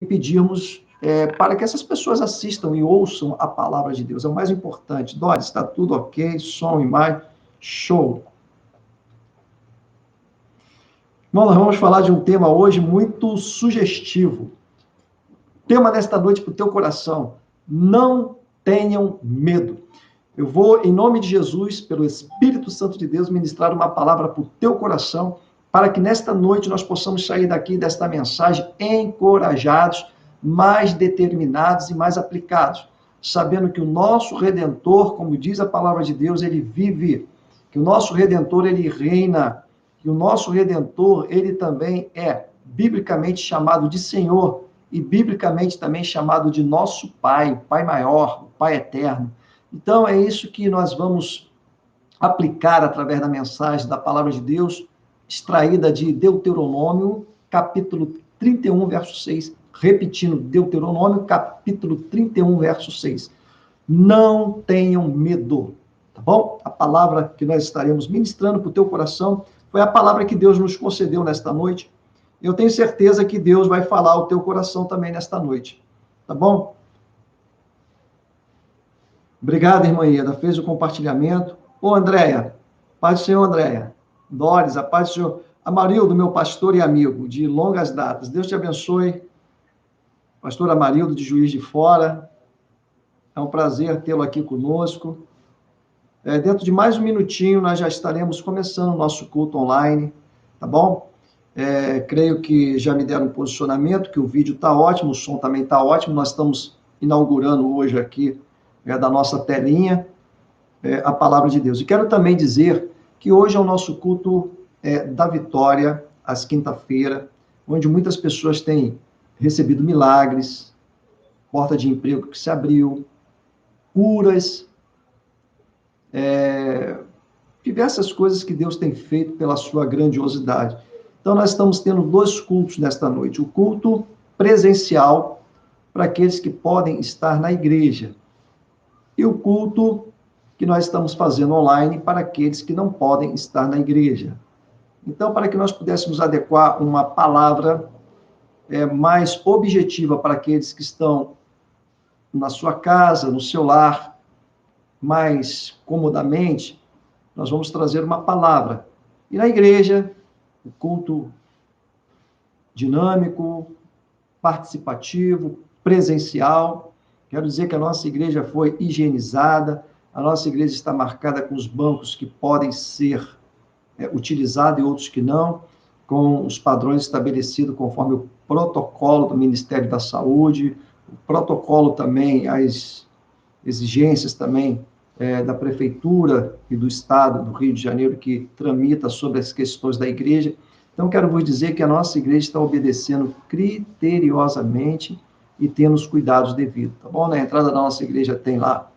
pedirmos para que essas pessoas assistam e ouçam a palavra de Deus. É o mais importante. Doris, está tudo ok, som, imagem, show. Bom, nós vamos falar de um tema hoje muito sugestivo. Tema desta noite para o teu coração: não tenham medo. Eu vou, em nome de Jesus, pelo Espírito Santo de Deus, ministrar uma palavra para o teu coração, para que nesta noite nós possamos sair daqui desta mensagem encorajados, mais determinados e mais aplicados, sabendo que o nosso Redentor, como diz a palavra de Deus, ele vive, que o nosso Redentor, ele reina, que o nosso Redentor, ele também é biblicamente chamado de Senhor e biblicamente também chamado de nosso Pai, o Pai maior, o Pai eterno. Então, é isso que nós vamos aplicar através da mensagem da palavra de Deus, extraída de Deuteronômio, capítulo 31, verso 6. Repetindo, Deuteronômio, capítulo 31, verso 6. Não tenham medo, tá bom? A palavra que nós estaremos ministrando para o teu coração foi a palavra que Deus nos concedeu nesta noite. Eu tenho certeza que Deus vai falar ao teu coração também nesta noite, tá bom? Obrigado, irmã Ieda, fez o compartilhamento. Ô, Andréia, paz do Senhor, Andréia. Doris, a paz do Senhor. Amarildo, meu pastor e amigo de longas datas. Deus te abençoe. Pastor Amarildo, de Juiz de Fora. É um prazer tê-lo aqui conosco. Dentro de mais um minutinho, nós já estaremos começando o nosso culto online, tá bom? Creio que já me deram um posicionamento, que o vídeo está ótimo, o som também está ótimo. Nós estamos inaugurando hoje aqui da nossa telinha, a palavra de Deus. E quero também dizer que hoje é o nosso culto da vitória, às quinta-feira, onde muitas pessoas têm recebido milagres, porta de emprego que se abriu, curas, diversas coisas que Deus tem feito pela sua grandiosidade. Então, nós estamos tendo 2 cultos nesta noite. O culto presencial, para aqueles que podem estar na igreja, e o culto que nós estamos fazendo online para aqueles que não podem estar na igreja. Então, para que nós pudéssemos adequar uma palavra mais objetiva para aqueles que estão na sua casa, no seu lar, mais comodamente, nós vamos trazer uma palavra. E na igreja, o culto dinâmico, participativo, presencial. Quero dizer que a nossa igreja foi higienizada, a nossa igreja está marcada com os bancos que podem ser utilizados e outros que não, com os padrões estabelecidos conforme o protocolo do Ministério da Saúde, o protocolo também, as exigências também da Prefeitura e do Estado do Rio de Janeiro, que tramita sobre as questões da igreja. Então, quero vos dizer que a nossa igreja está obedecendo criteriosamente e tendo os cuidados devidos, tá bom? Na entrada da nossa igreja tem lá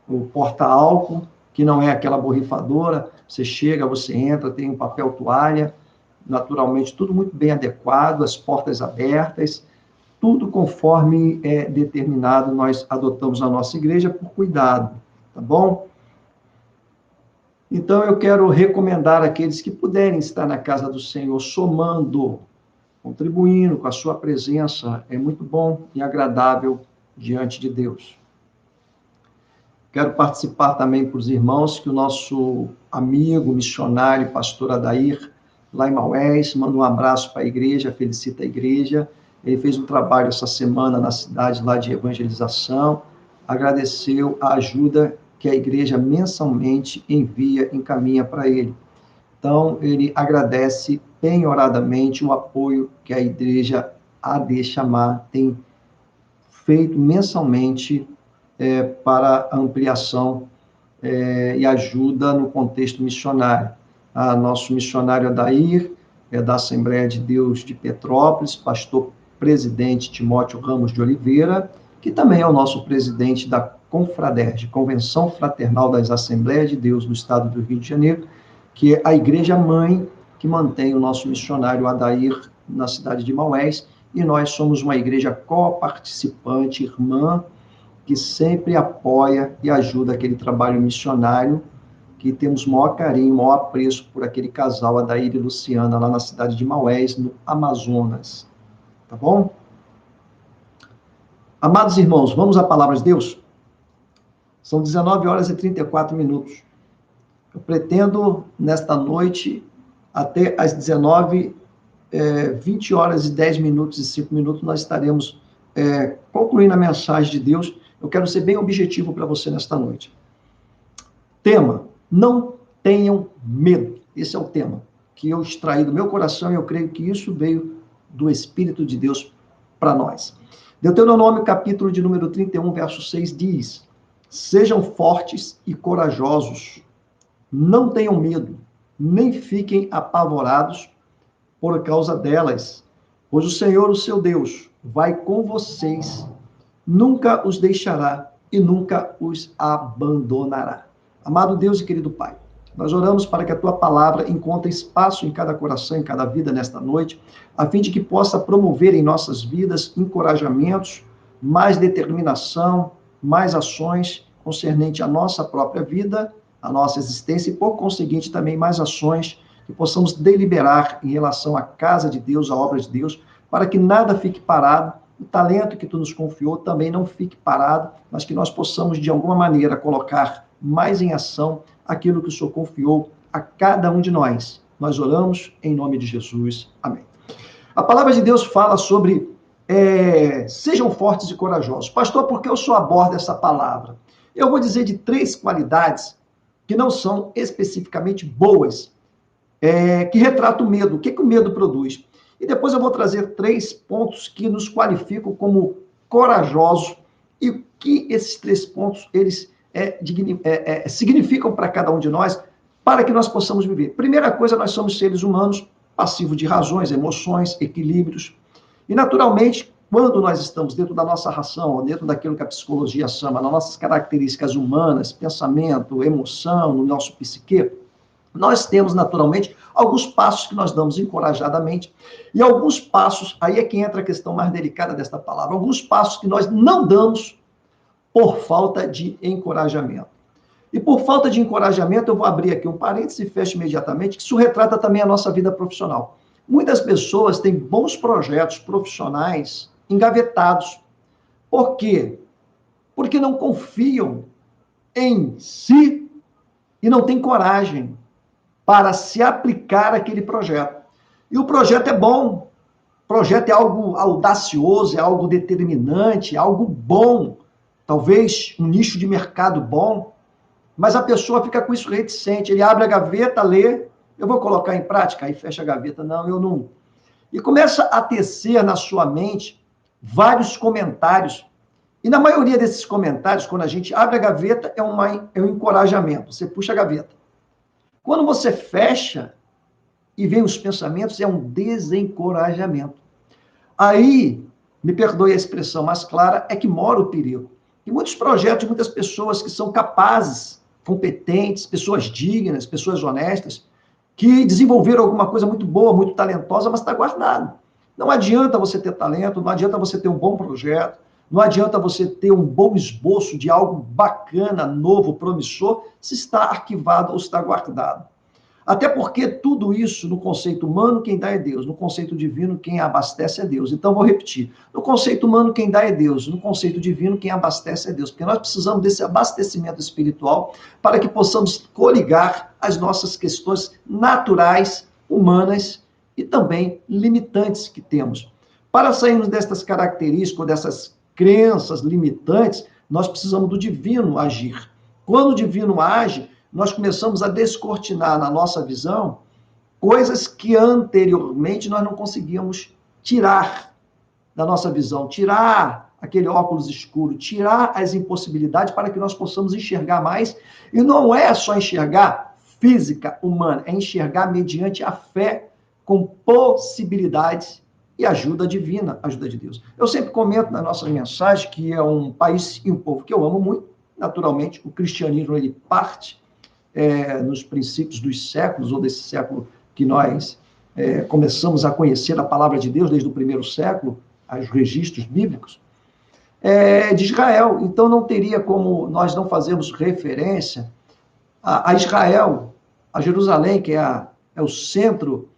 o porta-álcool, que não é aquela borrifadora, você chega, você entra, tem um papel toalha, naturalmente tudo muito bem adequado, as portas abertas, tudo conforme é determinado, nós adotamos na nossa igreja por cuidado, tá bom? Então, eu quero recomendar àqueles que puderem estar na casa do Senhor, somando, contribuindo com a sua presença, é muito bom e agradável diante de Deus. Quero participar também para os irmãos que o nosso amigo, missionário, pastor Adair, lá em Maués, manda um abraço para a igreja, felicita a igreja. Ele fez um trabalho essa semana na cidade lá de evangelização, agradeceu a ajuda que a igreja mensalmente encaminha para ele. Então, ele agradece penhoradamente o apoio que a igreja AD Chamar tem feito mensalmente para ampliação e ajuda no contexto missionário. Nosso missionário Adair é da Assembleia de Deus de Petrópolis, pastor presidente Timóteo Ramos de Oliveira, que também é o nosso presidente da Confraderj, Convenção Fraternal das Assembleias de Deus do Estado do Rio de Janeiro, que é a igreja mãe que mantém o nosso missionário Adair na cidade de Maués, e nós somos uma igreja coparticipante, irmã, que sempre apoia e ajuda aquele trabalho missionário, que temos maior carinho, maior apreço por aquele casal, Adair e Luciana, lá na cidade de Maués, no Amazonas. Tá bom? Amados irmãos, vamos à palavra de Deus? São 19 horas e 34 minutos. Eu pretendo, nesta noite, até às 20 horas e 10 minutos e 5 minutos, nós estaremos concluindo a mensagem de Deus. Eu quero ser bem objetivo para você nesta noite. Tema: não tenham medo. Esse é o tema que eu extraí do meu coração e eu creio que isso veio do Espírito de Deus para nós. Deuteronômio, capítulo de número 31, verso 6, diz: sejam fortes e corajosos, não tenham medo, nem fiquem apavorados por causa delas, pois o Senhor, o seu Deus, vai com vocês, nunca os deixará e nunca os abandonará. Amado Deus e querido Pai, nós oramos para que a Tua palavra encontre espaço em cada coração, em cada vida nesta noite, a fim de que possa promover em nossas vidas encorajamentos, mais determinação, mais ações concernente à nossa própria vida, à nossa existência e, por conseguinte, também mais ações que possamos deliberar em relação à casa de Deus, à obra de Deus, para que nada fique parado, o talento que Tu nos confiou também não fique parado, mas que nós possamos, de alguma maneira, colocar mais em ação aquilo que o Senhor confiou a cada um de nós. Nós oramos em nome de Jesus. Amém. A palavra de Deus fala sobre sejam fortes e corajosos. Pastor, por que o Senhor aborda essa palavra? Eu vou dizer de 3 qualidades que não são especificamente boas, que retratam o medo. O que o medo produz? E depois eu vou trazer 3 pontos que nos qualificam como corajosos e o que esses 3 pontos, eles significam para cada um de nós, para que nós possamos viver. Primeira coisa, nós somos seres humanos, passivos de razões, emoções, equilíbrios. E, naturalmente, quando nós estamos dentro da nossa ração, ou dentro daquilo que a psicologia chama, nas nossas características humanas, pensamento, emoção, no nosso psique, nós temos, naturalmente, alguns passos que nós damos encorajadamente, e alguns passos, aí é que entra a questão mais delicada desta palavra, alguns passos que nós não damos por falta de encorajamento. E por falta de encorajamento, eu vou abrir aqui um parênteses e fecho imediatamente, que isso retrata também a nossa vida profissional. Muitas pessoas têm bons projetos profissionais engavetados. Por quê? Porque não confiam em si e não têm coragem para se aplicar àquele projeto. E o projeto é bom. O projeto é algo audacioso, é algo determinante, é algo bom. Talvez um nicho de mercado bom, mas a pessoa fica com isso reticente. Ele abre a gaveta, lê, eu vou colocar em prática, aí fecha a gaveta, não, eu não. E começa a tecer na sua mente vários comentários. E na maioria desses comentários, quando a gente abre a gaveta, é um encorajamento. Você puxa a gaveta. Quando você fecha e vem os pensamentos, é um desencorajamento. Aí, me perdoe a expressão mais clara, é que mora o perigo. E muitos projetos, muitas pessoas que são capazes, competentes, pessoas dignas, pessoas honestas, que desenvolveram alguma coisa muito boa, muito talentosa, mas está guardado. Não adianta você ter talento, não adianta você ter um bom projeto, não adianta você ter um bom esboço de algo bacana, novo, promissor, se está arquivado ou está guardado. Até porque tudo isso, no conceito humano, quem dá é Deus. No conceito divino, quem abastece é Deus. Então, vou repetir. No conceito humano, quem dá é Deus. No conceito divino, quem abastece é Deus. Porque nós precisamos desse abastecimento espiritual para que possamos coligar as nossas questões naturais, humanas e também limitantes que temos. Para sairmos destas características ou dessas crenças limitantes, nós precisamos do divino agir. Quando o divino age, nós começamos a descortinar na nossa visão coisas que anteriormente nós não conseguíamos tirar da nossa visão, tirar aquele óculos escuro, tirar as impossibilidades para que nós possamos enxergar mais. E não é só enxergar física humana, é enxergar mediante a fé com possibilidades e ajuda divina, ajuda de Deus. Eu sempre comento na nossa mensagem que é um país e um povo que eu amo muito. Naturalmente, o cristianismo ele parte nos princípios dos séculos, ou desse século que nós começamos a conhecer a palavra de Deus, desde o primeiro século, os registros bíblicos, de Israel. Então, não teria como nós não fazermos referência a Israel, a Jerusalém, que é o centro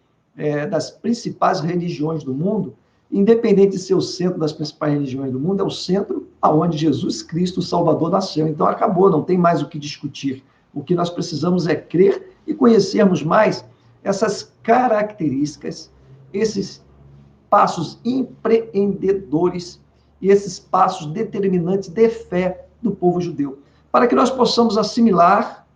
das principais religiões do mundo, independente de ser o centro das principais religiões do mundo, é o centro aonde Jesus Cristo, o Salvador, nasceu. Então, acabou, não tem mais o que discutir. O que nós precisamos é crer e conhecermos mais essas características, esses passos empreendedores e esses passos determinantes de fé do povo judeu, para que nós possamos assimilar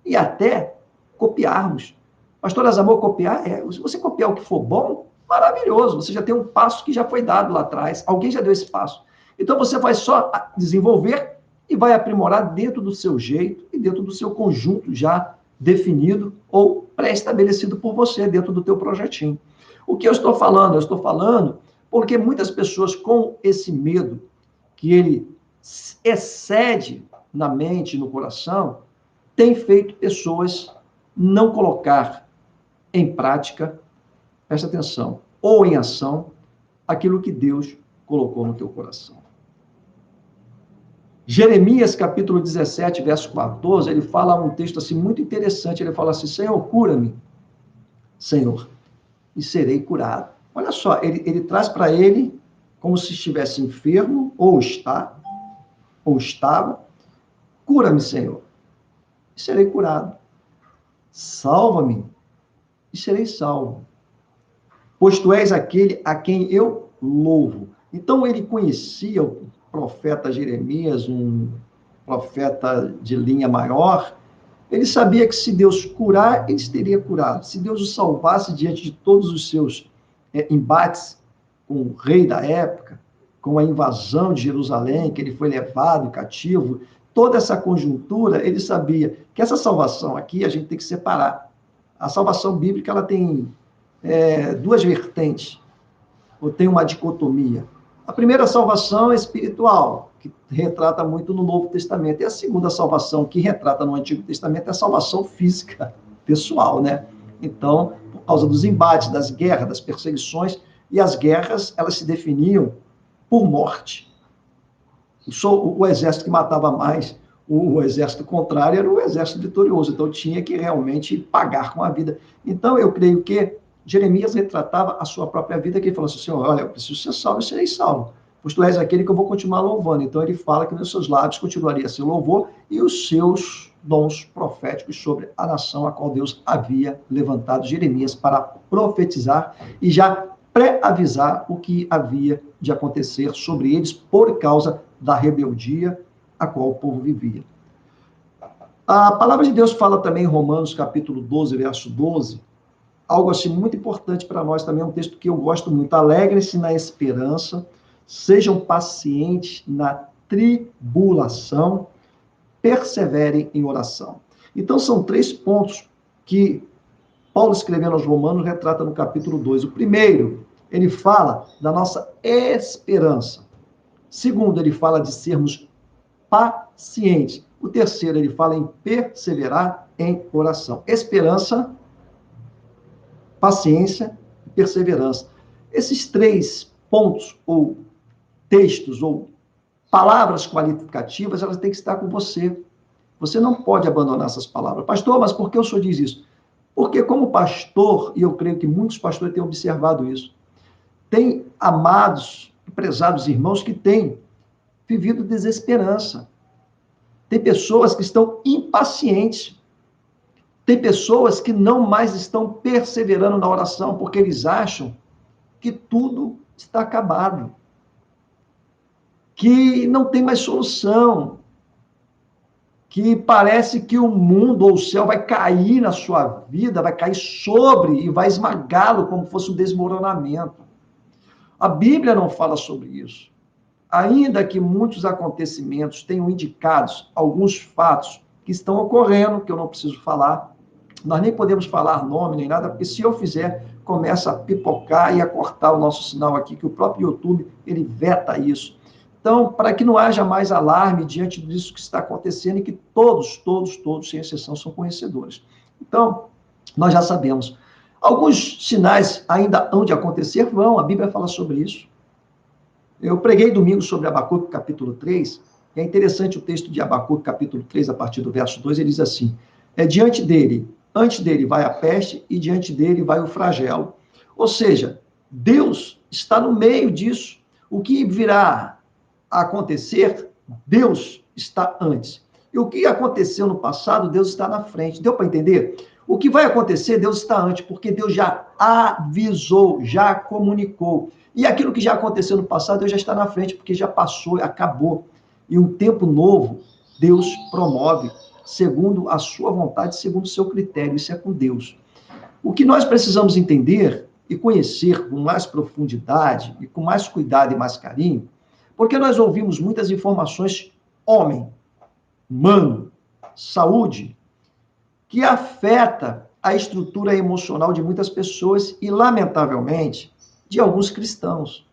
e até copiarmos. Pastor Azamor, copiar? Se você copiar o que for bom, maravilhoso, você já tem um passo que já foi dado lá atrás, alguém já deu esse passo. Então, você vai só desenvolver e vai aprimorar dentro do seu jeito e dentro do seu conjunto já definido ou pré-estabelecido por você, dentro do teu projetinho. O que eu estou falando? Eu estou falando porque muitas pessoas com esse medo, que ele excede na mente e no coração, tem feito pessoas não colocar em prática, presta atenção, ou em ação, aquilo que Deus colocou no teu coração. Jeremias, capítulo 17, verso 14, ele fala um texto assim muito interessante, ele fala assim, Senhor, cura-me, Senhor, e serei curado. Olha só, ele traz para ele como se estivesse enfermo, ou está, ou estava, cura-me, Senhor, e serei curado. Salva-me, e serei salvo. Pois tu és aquele a quem eu louvo. Então, ele conhecia o profeta Jeremias, um profeta de linha maior. Ele sabia que se Deus curar, ele teria curado. Se Deus o salvasse diante de todos os seus embates com o rei da época, com a invasão de Jerusalém, que ele foi levado cativo, toda essa conjuntura, ele sabia que essa salvação aqui a gente tem que separar. A salvação bíblica ela tem duas vertentes, ou tem uma dicotomia. A primeira salvação é espiritual, que retrata muito no Novo Testamento, e a segunda salvação, que retrata no Antigo Testamento, é a salvação física, pessoal, né? Então, por causa dos embates, das guerras, das perseguições, e as guerras, elas se definiam por morte. O exército que matava mais, o exército contrário era o exército vitorioso, então tinha que realmente pagar com a vida. Então, eu creio que Jeremias retratava a sua própria vida, que ele falou assim, Senhor, olha, eu preciso ser salvo e serei salvo, pois tu és aquele que eu vou continuar louvando. Então, ele fala que nos seus lábios continuaria a ser louvor e os seus dons proféticos sobre a nação a qual Deus havia levantado Jeremias para profetizar e já pré-avisar o que havia de acontecer sobre eles por causa da rebeldia a qual o povo vivia. A palavra de Deus fala também em Romanos, capítulo 12, verso 12, algo assim muito importante para nós também, é um texto que eu gosto muito. Alegrem-se na esperança, sejam pacientes na tribulação, perseverem em oração. Então, são 3 pontos que Paulo, escrevendo aos Romanos, retrata no capítulo 2. O primeiro, ele fala da nossa esperança. Segundo, ele fala de sermos pacientes. O terceiro, ele fala em perseverar em oração. Esperança, paciência e perseverança. Esses 3 pontos, ou textos, ou palavras qualificativas, elas têm que estar com você. Você não pode abandonar essas palavras. Pastor, mas por que o senhor diz isso? Porque como pastor, e eu creio que muitos pastores têm observado isso, tem amados e prezados irmãos que têm vivido desesperança. Tem pessoas que estão impacientes. Tem pessoas que não mais estão perseverando na oração, porque eles acham que tudo está acabado, que não tem mais solução, que parece que o mundo ou o céu vai cair na sua vida, vai cair sobre e vai esmagá-lo como fosse um desmoronamento. A Bíblia não fala sobre isso. Ainda que muitos acontecimentos tenham indicado alguns fatos que estão ocorrendo, que eu não preciso falar, nós nem podemos falar nome nem nada, porque se eu fizer, começa a pipocar e a cortar o nosso sinal aqui, que o próprio YouTube, ele veta isso. Então, para que não haja mais alarme diante disso que está acontecendo e que todos, sem exceção, são conhecedores. Então, nós já sabemos. Alguns sinais ainda hão de acontecer, vão, a Bíblia fala sobre isso. Eu preguei domingo sobre Abacuque, capítulo 3, e é interessante o texto de Abacuque, capítulo 3, a partir do verso 2, ele diz assim, antes dele vai a peste e diante dele vai o flagelo. Ou seja, Deus está no meio disso. O que virá a acontecer, Deus está antes. E o que aconteceu no passado, Deus está na frente. Deu para entender? O que vai acontecer, Deus está antes, porque Deus já avisou, já comunicou. E aquilo que já aconteceu no passado, Deus já está na frente, porque já passou, acabou. E um tempo novo, Deus promove, segundo a sua vontade, segundo o seu critério. Isso é com Deus. O que nós precisamos entender e conhecer com mais profundidade e com mais cuidado e mais carinho, porque nós ouvimos muitas informações homem, humano, saúde, que afeta a estrutura emocional de muitas pessoas e, lamentavelmente, de alguns cristãos,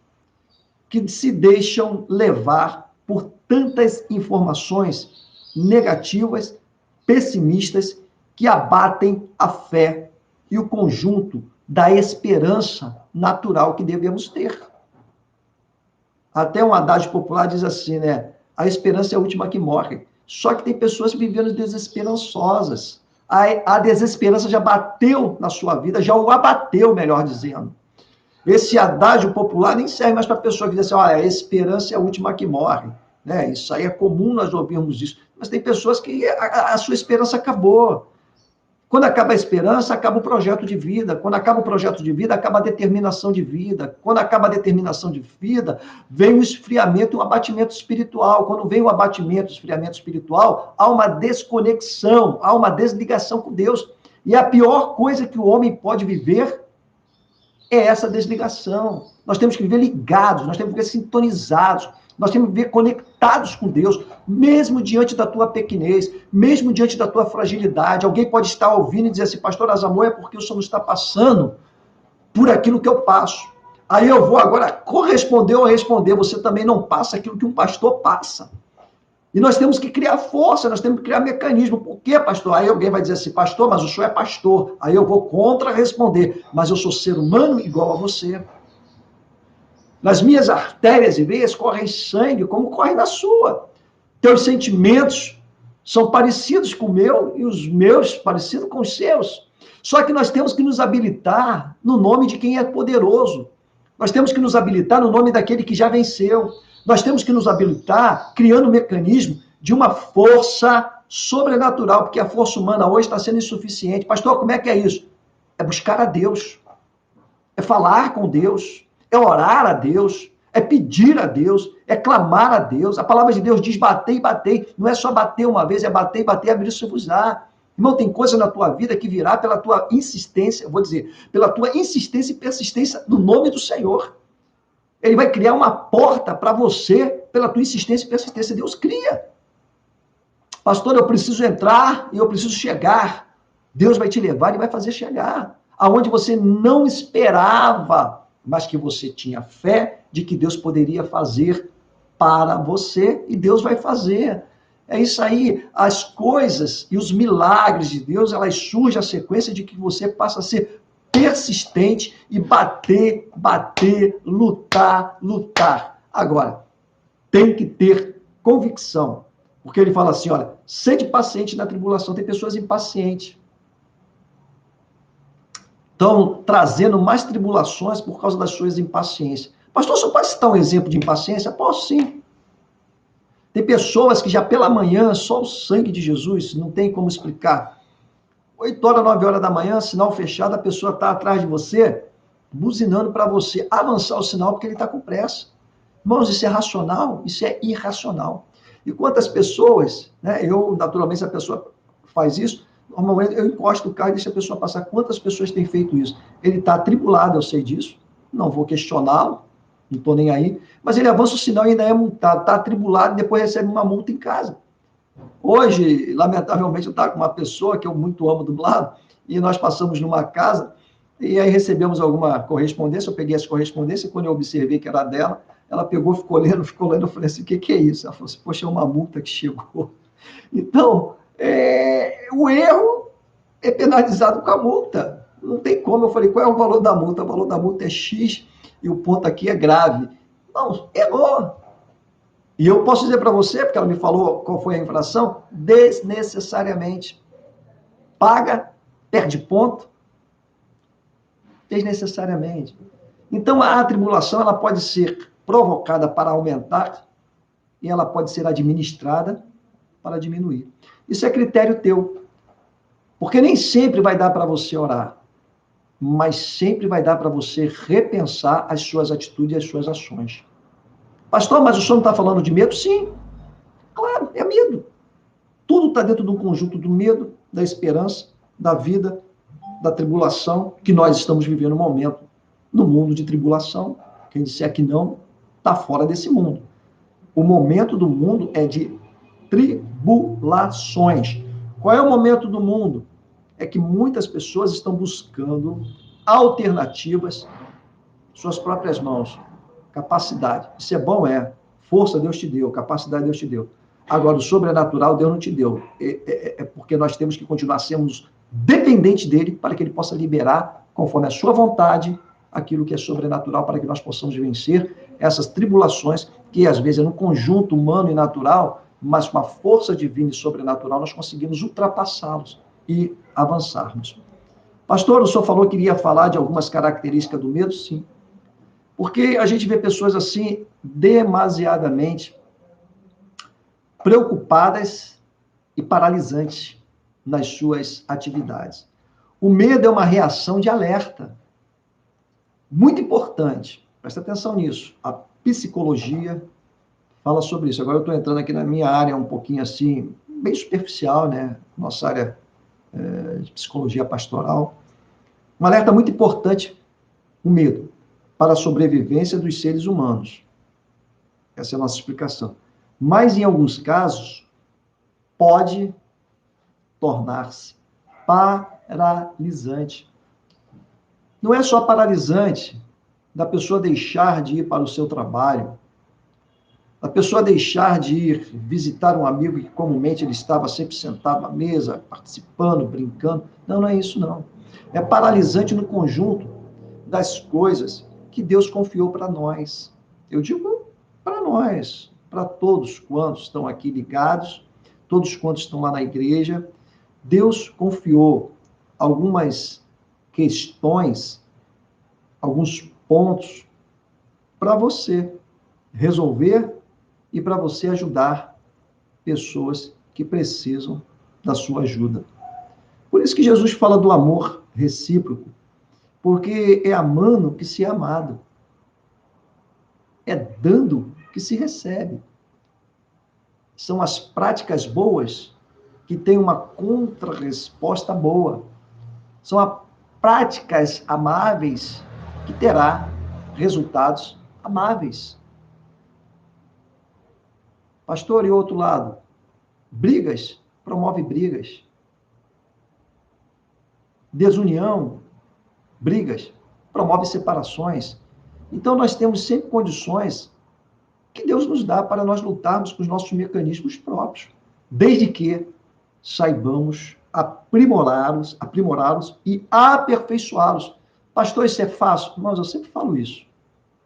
que se deixam levar por tantas informações negativas, pessimistas, que abatem a fé e o conjunto da esperança natural que devemos ter. Até um adágio popular diz assim, né? A esperança é a última que morre. Só que tem pessoas vivendo desesperançosas. A desesperança já bateu na sua vida, já o abateu, melhor dizendo. Esse adágio popular nem serve mais para a pessoa que diz assim, a esperança é a última que morre. Né? Isso aí é comum nós ouvirmos isso. Mas tem pessoas que a sua esperança acabou. Quando acaba a esperança, acaba o projeto de vida. Quando acaba o projeto de vida, acaba a determinação de vida. Quando acaba a determinação de vida, vem o esfriamento e o abatimento espiritual. Quando vem o abatimento e o esfriamento espiritual, há uma desconexão, há uma desligação com Deus. E a pior coisa que o homem pode viver é essa desligação. Nós temos que viver ligados, nós temos que viver sintonizados, nós temos que viver conectados com Deus, mesmo diante da tua pequenez, mesmo diante da tua fragilidade. Alguém pode estar ouvindo e dizer assim, pastor Azamoah, é porque o senhor não está passando por aquilo que eu passo. Aí eu vou agora corresponder ou responder, você também não passa aquilo que um pastor passa. E nós temos que criar força, nós temos que criar mecanismo. Por quê, pastor? Aí alguém vai dizer assim, pastor, mas o senhor é pastor. Aí eu vou contra-responder, mas eu sou ser humano igual a você. Nas minhas artérias e veias correm sangue, como corre na sua. Teus sentimentos são parecidos com o meu e os meus parecidos com os seus. Só que nós temos que nos habilitar no nome de quem é poderoso. Nós temos que nos habilitar no nome daquele que já venceu. Nós temos que nos habilitar criando um mecanismo de uma força sobrenatural, porque a força humana hoje está sendo insuficiente. Pastor, como é que é isso? É buscar a Deus, é falar com Deus, é orar a Deus, é pedir a Deus, é clamar a Deus. A palavra de Deus diz bater e bater. Não é só bater uma vez, é bater e bater, abrir-se-vos-á. Irmão, tem coisa na tua vida que virá pela tua insistência, vou dizer, pela tua insistência e persistência no nome do Senhor. Ele vai criar uma porta para você pela tua insistência e persistência. Deus cria. Pastor, eu preciso entrar e eu preciso chegar. Deus vai te levar e vai fazer chegar. Aonde você não esperava, mas que você tinha fé de que Deus poderia fazer para você, e Deus vai fazer. É isso aí, as coisas e os milagres de Deus, elas surgem a sequência de que você passa a ser persistente e bater, lutar. Agora, tem que ter convicção, porque ele fala assim, olha, sede paciente na tribulação. Tem pessoas impacientes. Estão trazendo mais tribulações por causa das suas impaciências. Pastor, você pode citar um exemplo de impaciência? Posso sim. Tem pessoas que já pela manhã, só o sangue de Jesus, não tem como explicar. 8 horas, 9 horas da manhã, sinal fechado, a pessoa está atrás de você, buzinando para você avançar o sinal porque ele está com pressa. Irmãos, isso é racional? Isso é irracional. E quantas pessoas, né, naturalmente, se a pessoa faz isso, normalmente eu encosto o carro e deixo a pessoa passar. Quantas pessoas têm feito isso? Ele está atribulado, eu sei disso, não vou questioná-lo, não estou nem aí, mas ele avança o sinal e ainda é multado, está atribulado e depois recebe uma multa em casa. Hoje, lamentavelmente, eu estava com uma pessoa que eu muito amo do lado, e nós passamos numa casa, e aí recebemos alguma correspondência, eu peguei essa correspondência, e quando eu observei que era dela, ela pegou, ficou lendo, eu falei assim, o que é isso? Ela falou assim, poxa, é uma multa que chegou. Então, o erro é penalizado com a multa, não tem como. Eu falei, qual é o valor da multa? O valor da multa é X, e o ponto aqui é grave. Não, errou. E eu posso dizer para você, porque ela me falou qual foi a infração, desnecessariamente. Paga, perde ponto, desnecessariamente. Então, a tribulação ela pode ser provocada para aumentar e ela pode ser administrada para diminuir. Isso é critério teu. Porque nem sempre vai dar para você orar, mas sempre vai dar para você repensar as suas atitudes e as suas ações. Pastor, mas o senhor não está falando de medo? Sim, claro, é medo. Tudo está dentro de um conjunto do medo, da esperança, da vida, da tribulação, que nós estamos vivendo no momento, no mundo de tribulação. Quem disser que não, está fora desse mundo. O momento do mundo é de tribulações. Qual é o momento do mundo? É que muitas pessoas estão buscando alternativas, suas próprias mãos, capacidade. Isso é bom, é. Força Deus te deu, capacidade Deus te deu. Agora, o sobrenatural Deus não te deu. É porque nós temos que continuar sendo dependentes dele para que ele possa liberar, conforme a sua vontade, aquilo que é sobrenatural para que nós possamos vencer essas tribulações que às vezes é no conjunto humano e natural, mas com a força divina e sobrenatural nós conseguimos ultrapassá-los e avançarmos. Pastor, o senhor falou que iria falar de algumas características do medo? Sim. Porque a gente vê pessoas assim demasiadamente preocupadas e paralisantes nas suas atividades. O medo é uma reação de alerta. Muito importante. Presta atenção nisso. A psicologia fala sobre isso. Agora eu estou entrando aqui na minha área um pouquinho assim, bem superficial, né? Nossa área de psicologia pastoral. Um alerta muito importante, o medo, para a sobrevivência dos seres humanos. Essa é a nossa explicação. Mas, em alguns casos, pode tornar-se paralisante. Não é só paralisante da pessoa deixar de ir para o seu trabalho, da pessoa deixar de ir visitar um amigo que comumente ele estava sempre sentado à mesa, participando, brincando. Não, não é isso, não. É paralisante no conjunto das coisas que Deus confiou para nós. Eu digo para nós, para todos quantos estão aqui ligados, todos quantos estão lá na igreja. Deus confiou algumas questões, alguns pontos para você resolver e para você ajudar pessoas que precisam da sua ajuda. Por isso que Jesus fala do amor recíproco, porque é amando que se é amado. É dando que se recebe. São as práticas boas que têm uma contra-resposta boa. São as práticas amáveis que terá resultados amáveis. Pastor, e o outro lado? Brigas promove brigas. Desunião, brigas, promove separações. Então, nós temos sempre condições que Deus nos dá para nós lutarmos com os nossos mecanismos próprios, desde que saibamos aprimorá-los e aperfeiçoá-los. Pastor, isso é fácil? Mas eu sempre falo isso.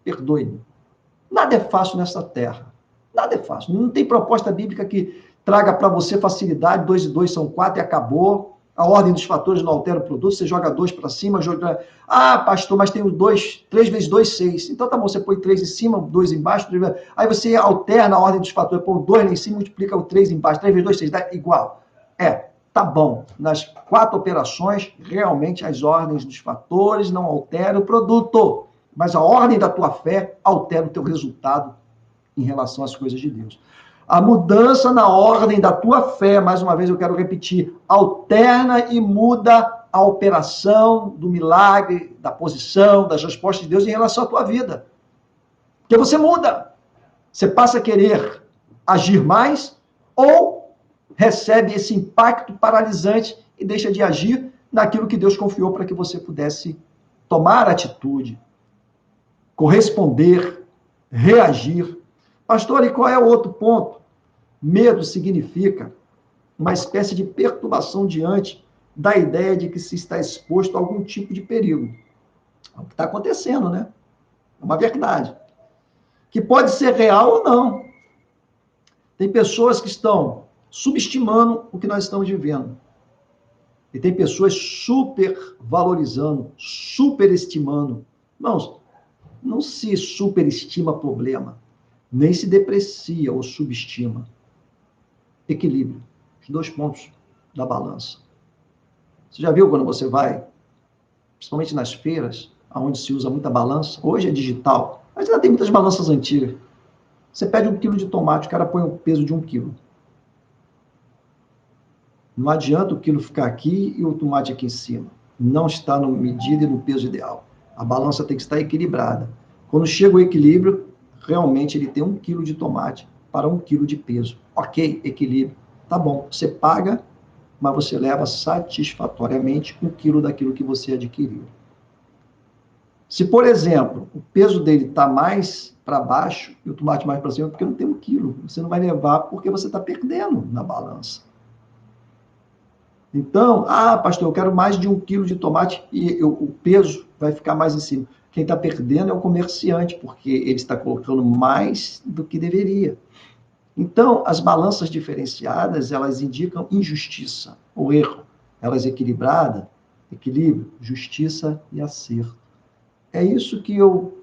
Perdoe-me. Nada é fácil nessa terra. Nada é fácil. Não tem proposta bíblica que traga para você facilidade, 2 e 2 são 4 e acabou. A ordem dos fatores não altera o produto, você joga 2 para cima, joga... Ah, pastor, mas tem o 2, 3 vezes 2, 6. Então tá bom, você põe 3 em cima, 2 embaixo, 3... aí você alterna a ordem dos fatores, põe o 2 lá em cima, multiplica o 3 embaixo, 3 vezes 2, 6, dá igual. Tá bom. Nas 4 operações, realmente as ordens dos fatores não alteram o produto, mas a ordem da tua fé altera o teu resultado em relação às coisas de Deus. A mudança na ordem da tua fé, mais uma vez eu quero repetir, alterna e muda a operação do milagre, da posição, das respostas de Deus em relação à tua vida. Porque você muda. Você passa a querer agir mais ou recebe esse impacto paralisante e deixa de agir naquilo que Deus confiou para que você pudesse tomar atitude, corresponder, reagir. Pastor, e qual é o outro ponto? Medo significa uma espécie de perturbação diante da ideia de que se está exposto a algum tipo de perigo. É o que está acontecendo, né? É uma verdade. Que pode ser real ou não. Tem pessoas que estão subestimando o que nós estamos vivendo. E tem pessoas supervalorizando, superestimando. Irmãos, não se superestima problema, nem se deprecia ou subestima. Equilíbrio, os 2 pontos da balança. Você já viu quando você vai, principalmente nas feiras, onde se usa muita balança? Hoje é digital, mas ainda tem muitas balanças antigas. Você pede 1 quilo de tomate, o cara põe o peso de 1 quilo. Não adianta o quilo ficar aqui e o tomate aqui em cima. Não está na medida e no peso ideal. A balança tem que estar equilibrada. Quando chega o equilíbrio, realmente ele tem 1 quilo de tomate para 1 quilo de peso. Ok, equilíbrio. Tá bom, você paga, mas você leva satisfatoriamente 1 quilo daquilo que você adquiriu. Se, por exemplo, o peso dele está mais para baixo e o tomate mais para cima, porque não tem 1 quilo. Você não vai levar porque você está perdendo na balança. Então, pastor, eu quero mais de 1 quilo de tomate e o peso vai ficar mais em cima. Quem está perdendo é o comerciante, porque ele está colocando mais do que deveria. Então, as balanças diferenciadas, elas indicam injustiça ou erro. Elas equilibradas, equilíbrio, justiça e acerto. É isso que eu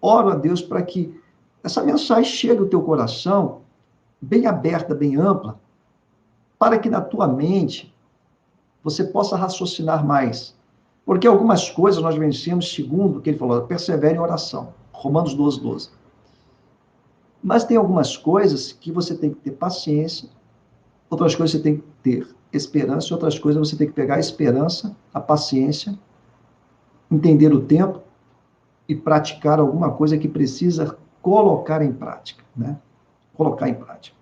oro a Deus para que essa mensagem chegue ao teu coração, bem aberta, bem ampla, para que na tua mente você possa raciocinar mais. Porque algumas coisas nós vencemos segundo o que ele falou, persevere em oração. Romanos 12, 12. Mas tem algumas coisas que você tem que ter paciência, outras coisas você tem que ter esperança, e outras coisas você tem que pegar a esperança, a paciência, entender o tempo e praticar alguma coisa que precisa colocar em prática, né? Colocar em prática.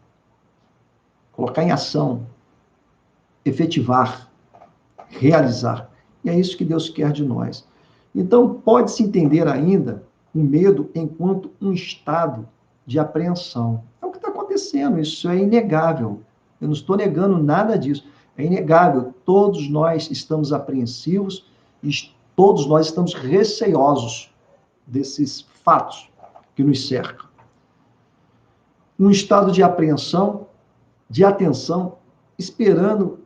Colocar em ação, efetivar, realizar. E é isso que Deus quer de nós. Então, pode-se entender ainda o medo enquanto um estado de apreensão. É o que está acontecendo, isso é inegável. Eu não estou negando nada disso. É inegável. Todos nós estamos apreensivos e todos nós estamos receosos desses fatos que nos cercam. Um estado de apreensão, de atenção, esperando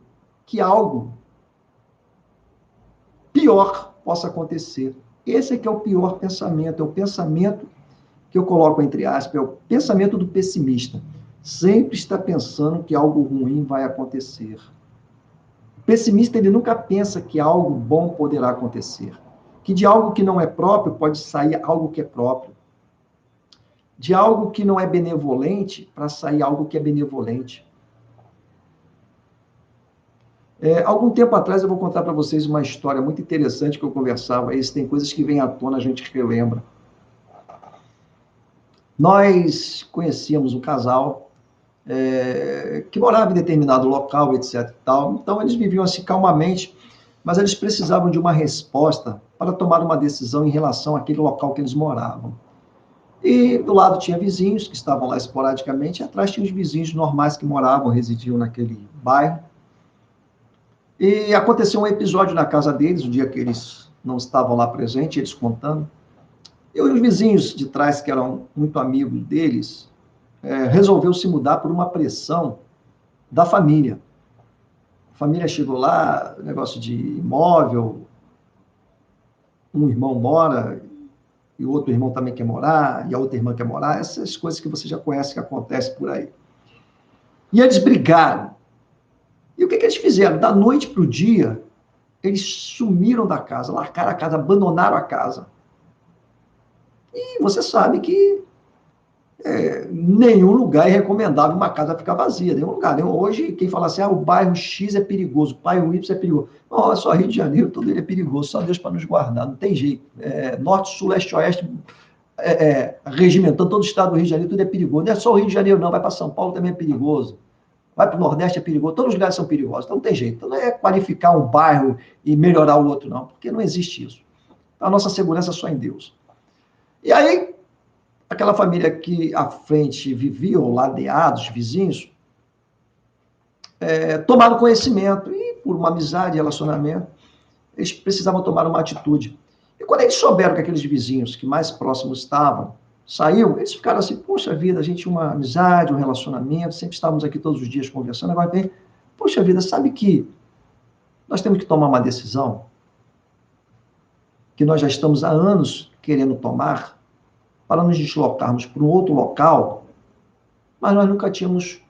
que algo pior possa acontecer. Esse é que é o pior pensamento, é o pensamento que eu coloco entre aspas, é o pensamento do pessimista. Sempre está pensando que algo ruim vai acontecer. O pessimista, ele nunca pensa que algo bom poderá acontecer. Que de algo que não é próprio pode sair algo que é próprio. De algo que não é benevolente para sair algo que é benevolente. Algum tempo atrás eu vou contar para vocês uma história muito interessante que eu conversava. Tem coisas que vêm à tona, a gente relembra. Nós conhecíamos um casal que morava em determinado local, etc. Tal. Então, eles viviam assim calmamente, mas eles precisavam de uma resposta para tomar uma decisão em relação àquele local que eles moravam. E do lado tinha vizinhos que estavam lá esporadicamente, e atrás tinha os vizinhos normais que moravam, residiam naquele bairro. E aconteceu um episódio na casa deles, o dia que eles não estavam lá presentes, eles contando. E os vizinhos de trás, que eram muito amigos deles, resolveu se mudar por uma pressão da família. A família chegou lá, negócio de imóvel, um irmão mora, e o outro irmão também quer morar, e a outra irmã quer morar, essas coisas que você já conhece que acontecem por aí. E eles brigaram. E o que eles fizeram? Da noite para o dia, eles sumiram da casa, largaram a casa, abandonaram a casa. E você sabe que nenhum lugar é recomendável uma casa ficar vazia, nenhum lugar. Hoje, quem fala assim, o bairro X é perigoso, o bairro Y é perigoso. Não, é só Rio de Janeiro, todo ele é perigoso, só Deus para nos guardar, não tem jeito. Norte, Sul, Leste, Oeste, regimentando todo o estado do Rio de Janeiro, tudo é perigoso. Não é só o Rio de Janeiro, não, vai para São Paulo também é perigoso. Vai para o Nordeste é perigoso, todos os lugares são perigosos, então não tem jeito. Então não é qualificar um bairro e melhorar o outro, não, porque não existe isso. A nossa segurança é só em Deus. E aí, aquela família que à frente viviam ladeados, vizinhos, tomaram conhecimento e, por uma amizade, relacionamento, eles precisavam tomar uma atitude. E quando eles souberam que aqueles vizinhos que mais próximos estavam saíram, eles ficaram assim, poxa vida, a gente tinha uma amizade, um relacionamento, sempre estávamos aqui todos os dias conversando, agora vem, poxa vida, sabe que nós temos que tomar uma decisão que nós já estamos há anos querendo tomar, para nos deslocarmos para um outro local, mas nós nunca tínhamos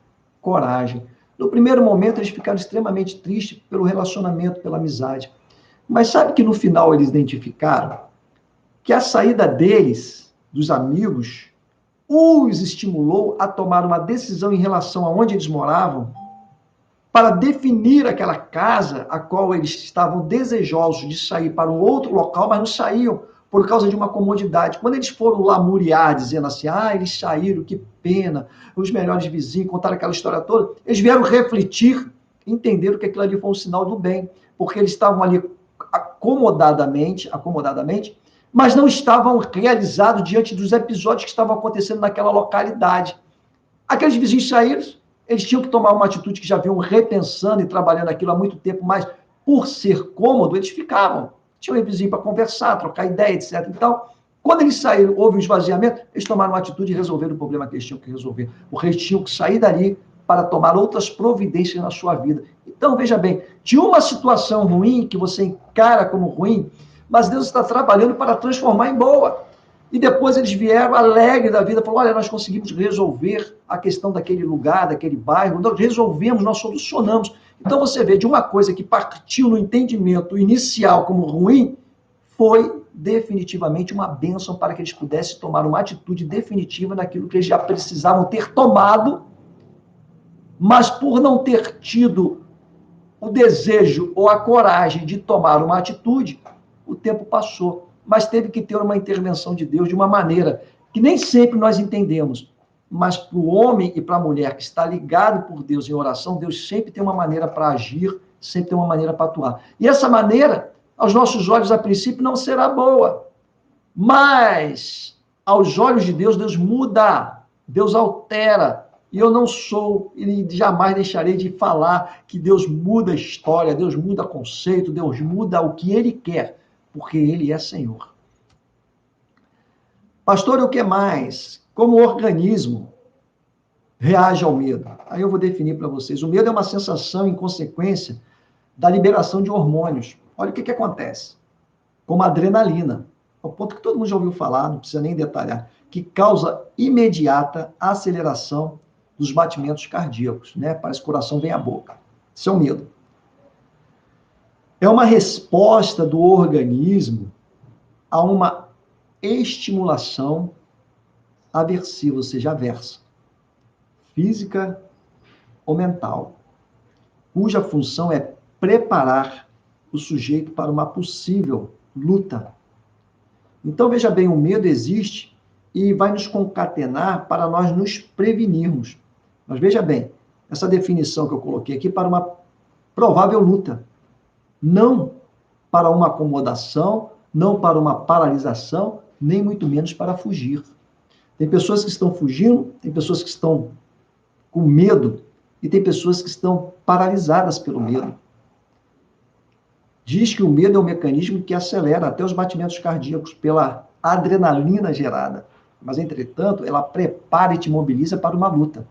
coragem. No primeiro momento, eles ficaram extremamente tristes pelo relacionamento, pela amizade. Mas sabe que no final eles identificaram que a saída deles, dos amigos, os estimulou a tomar uma decisão em relação a onde eles moravam, para definir aquela casa a qual eles estavam desejosos de sair para um outro local, mas não saíam por causa de uma comodidade. Quando eles foram lamuriar, dizendo assim, eles saíram, que pena, os melhores vizinhos, contaram aquela história toda, eles vieram refletir, entenderam que aquilo ali foi um sinal do bem, porque eles estavam ali acomodadamente, mas não estavam realizados diante dos episódios que estavam acontecendo naquela localidade. Aqueles vizinhos saíram, eles tinham que tomar uma atitude que já vinham repensando e trabalhando aquilo há muito tempo, mas por ser cômodo, eles ficavam. Tinham um vizinho para conversar, trocar ideia, etc. Então, quando eles saíram, houve um esvaziamento, eles tomaram uma atitude e resolveram o problema que eles tinham que resolver. Porque eles tinham que sair dali para tomar outras providências na sua vida. Então, veja bem, de uma situação ruim, que você encara como ruim, mas Deus está trabalhando para transformar em boa. E depois eles vieram alegres da vida, falaram, olha, nós conseguimos resolver a questão daquele lugar, daquele bairro, nós resolvemos, nós solucionamos. Então você vê, de uma coisa que partiu no entendimento inicial como ruim, foi definitivamente uma bênção para que eles pudessem tomar uma atitude definitiva naquilo que eles já precisavam ter tomado, mas por não ter tido o desejo ou a coragem de tomar uma atitude, o tempo passou. Mas teve que ter uma intervenção de Deus de uma maneira que nem sempre nós entendemos. Mas para o homem e para a mulher que está ligado por Deus em oração, Deus sempre tem uma maneira para agir, sempre tem uma maneira para atuar. E essa maneira, aos nossos olhos, a princípio, não será boa. Mas, aos olhos de Deus, Deus muda, Deus altera. E eu não sou, e jamais deixarei de falar que Deus muda a história, Deus muda conceito, Deus muda o que Ele quer, porque Ele é Senhor. Pastor, e o que mais? Como o organismo reage ao medo? Aí eu vou definir para vocês. O medo é uma sensação em consequência da liberação de hormônios. Olha o que acontece. Como a adrenalina, ao ponto que todo mundo já ouviu falar, não precisa nem detalhar, que causa imediata aceleração dos batimentos cardíacos, né? Parece que o coração vem à boca. Isso é o medo. É uma resposta do organismo a uma estimulação aversiva, ou seja, aversa, física ou mental, cuja função é preparar o sujeito para uma possível luta. Então, veja bem, o medo existe e vai nos concatenar para nós nos prevenirmos. Mas veja bem, essa definição que eu coloquei aqui para uma provável luta, não para uma acomodação, não para uma paralisação, nem muito menos para fugir. Tem pessoas que estão fugindo, tem pessoas que estão com medo e tem pessoas que estão paralisadas pelo medo. Diz que o medo é um mecanismo que acelera até os batimentos cardíacos pela adrenalina gerada. Mas, entretanto, ela prepara e te mobiliza para uma luta.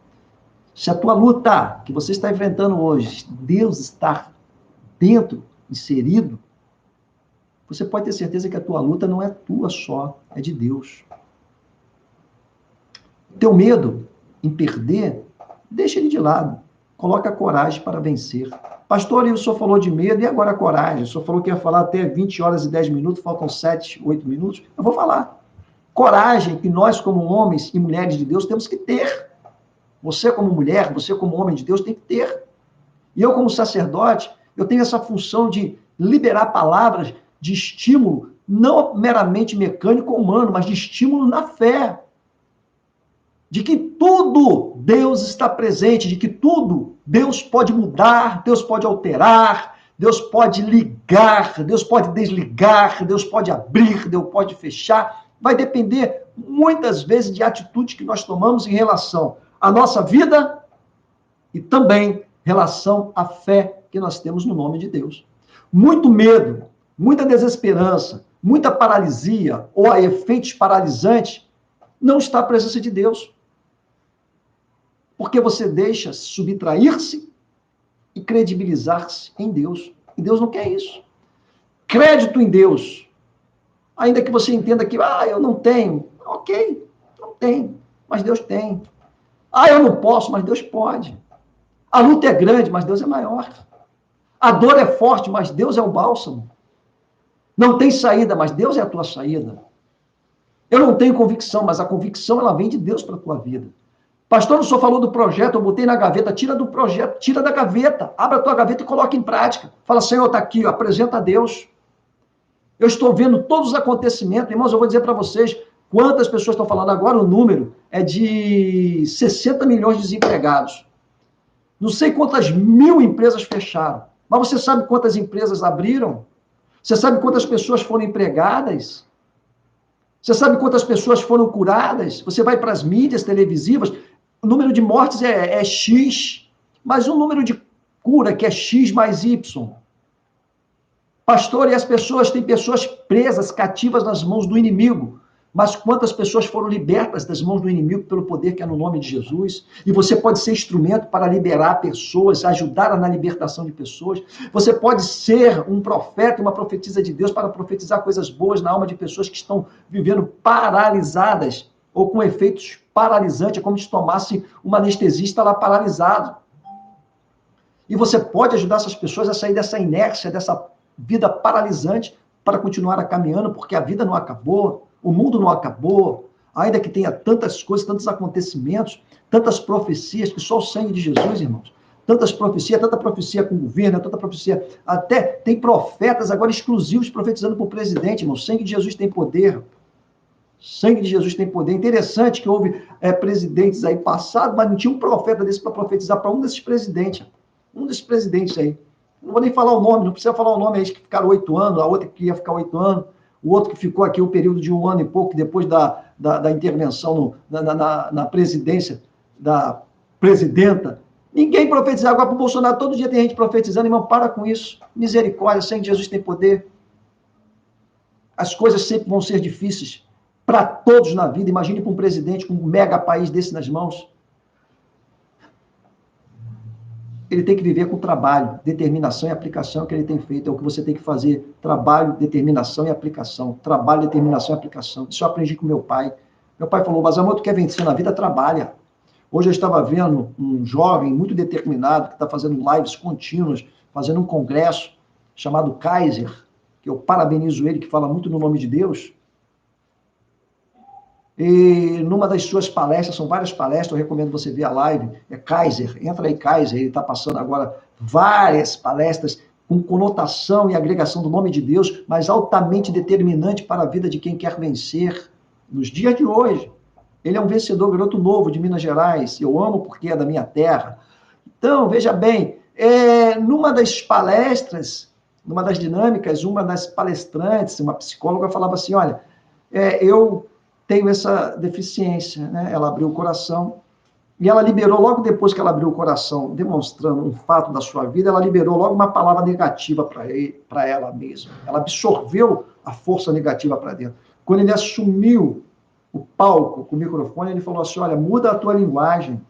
Se a tua luta que você está enfrentando hoje, Deus está dentro, inserido, você pode ter certeza que a tua luta não é tua só, é de Deus. O teu medo em perder, deixa ele de lado. Coloca a coragem para vencer. Pastor, o senhor falou de medo, e agora a coragem? O senhor falou que ia falar até 20 horas e 10 minutos, faltam 7, 8 minutos. Eu vou falar. Coragem que nós, como homens e mulheres de Deus, temos que ter. Você, como mulher, você, como homem de Deus, tem que ter. E eu, como sacerdote, eu tenho essa função de liberar palavras de estímulo, não meramente mecânico ou humano, mas de estímulo na fé. De que tudo Deus está presente, de que tudo Deus pode mudar, Deus pode alterar, Deus pode ligar, Deus pode desligar, Deus pode abrir, Deus pode fechar. Vai depender, muitas vezes, de atitudes que nós tomamos em relação à nossa vida e também em relação à fé que nós temos no nome de Deus. Muito medo, muita desesperança, muita paralisia ou a efeitos paralisantes não está a presença de Deus. Porque você deixa subtrair-se e credibilizar-se em Deus. E Deus não quer isso. Crédito em Deus. Ainda que você entenda que, eu não tenho. Ok, não tem, mas Deus tem. Ah, eu não posso, mas Deus pode. A luta é grande, mas Deus é maior. A dor é forte, mas Deus é o bálsamo. Não tem saída, mas Deus é a tua saída. Eu não tenho convicção, mas a convicção ela vem de Deus para a tua vida. Pastor, o senhor falou do projeto, eu botei na gaveta, tira do projeto, tira da gaveta, abre a tua gaveta e coloca em prática. Fala, Senhor, está aqui, apresenta a Deus. Eu estou vendo todos os acontecimentos, irmãos, eu vou dizer para vocês, quantas pessoas estão falando agora, o número é de 60 milhões de desempregados. Não sei quantas mil empresas fecharam, mas você sabe quantas empresas abriram? Você sabe quantas pessoas foram empregadas? Você sabe quantas pessoas foram curadas? Você vai para as mídias televisivas, o número de mortes é X, mas o número de cura que é X mais Y. Pastor, e as pessoas, tem pessoas presas, cativas nas mãos do inimigo. Mas quantas pessoas foram libertas das mãos do inimigo pelo poder que é no nome de Jesus? E você pode ser instrumento para liberar pessoas, ajudar na libertação de pessoas. Você pode ser um profeta, uma profetisa de Deus para profetizar coisas boas na alma de pessoas que estão vivendo paralisadas ou com efeitos paralisantes, é como se tomasse uma anestesia e está lá paralisado. E você pode ajudar essas pessoas a sair dessa inércia, dessa vida paralisante, para continuar caminhando, porque a vida não acabou, o mundo não acabou, ainda que tenha tantas coisas, tantos acontecimentos, tantas profecias, que só o sangue de Jesus, irmãos, tantas profecias, tanta profecia com o governo, tanta profecia, até tem profetas agora exclusivos profetizando para o presidente, irmão, o sangue de Jesus tem poder, sangue de Jesus tem poder. Interessante que houve presidentes aí passados, mas não tinha um profeta desse para profetizar para um desses presidentes aí. Não vou nem falar o nome, não precisa falar o nome aí, que ficaram 8 anos, a outra que ia ficar 8 anos, o outro que ficou aqui o período de 1 ano e pouco, depois da intervenção na presidência da presidenta. Ninguém profetizava. Agora para o Bolsonaro, todo dia tem gente profetizando, irmão, para com isso. Misericórdia, sem Jesus tem poder. As coisas sempre vão ser difíceis para todos na vida. Imagine para um presidente com um mega país desse nas mãos. Ele tem que viver com trabalho, determinação e aplicação que ele tem feito. É o que você tem que fazer. Trabalho, determinação e aplicação. Trabalho, determinação e aplicação. Isso eu aprendi com meu pai. Meu pai falou, mas amor, tu quer vencer na vida? Trabalha. Hoje eu estava vendo um jovem muito determinado que está fazendo lives contínuas, fazendo um congresso chamado Kaiser, que eu parabenizo ele, que fala muito no nome de Deus. E numa das suas palestras, são várias palestras, eu recomendo você ver a live, é Kaiser, entra aí Kaiser, ele está passando agora várias palestras com conotação e agregação do nome de Deus, mas altamente determinante para a vida de quem quer vencer nos dias de hoje. Ele é um vencedor, garoto novo de Minas Gerais, eu amo porque é da minha terra. Então, veja bem, numa das palestras, numa das dinâmicas, uma das palestrantes, uma psicóloga falava assim, olha, eu tenho essa deficiência, né? Ela abriu o coração e ela liberou, logo depois que ela abriu o coração, demonstrando um fato da sua vida, ela liberou logo uma palavra negativa para ela mesma. Ela absorveu a força negativa para dentro. Quando ele assumiu o palco com o microfone, ele falou assim, olha, muda a tua linguagem.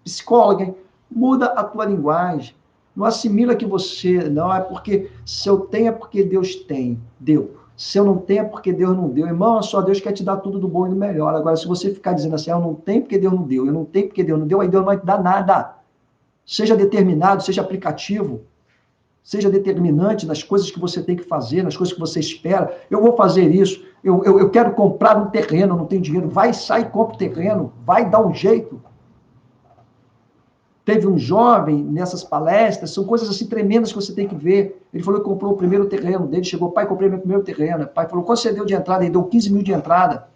Psicóloga, hein? Muda a tua linguagem. Não assimila que você, não, é porque se eu tenho é porque Deus tem, deu. Se eu não tenho é porque Deus não deu. Irmão, só Deus quer te dar tudo do bom e do melhor. Agora, se você ficar dizendo assim, eu não tenho porque Deus não deu, eu não tenho porque Deus não deu, aí Deus não vai te dar nada. Seja determinado, seja aplicativo, seja determinante nas coisas que você tem que fazer, nas coisas que você espera. Eu vou fazer isso, eu quero comprar um terreno, não tenho dinheiro. Vai, sai, compra o terreno, vai dar um jeito. Teve um jovem nessas palestras, são coisas assim tremendas que você tem que ver. Ele falou que comprou o primeiro terreno dele, chegou, pai, comprei meu primeiro terreno. O pai falou, quanto você deu de entrada? Ele deu 15 mil de entrada.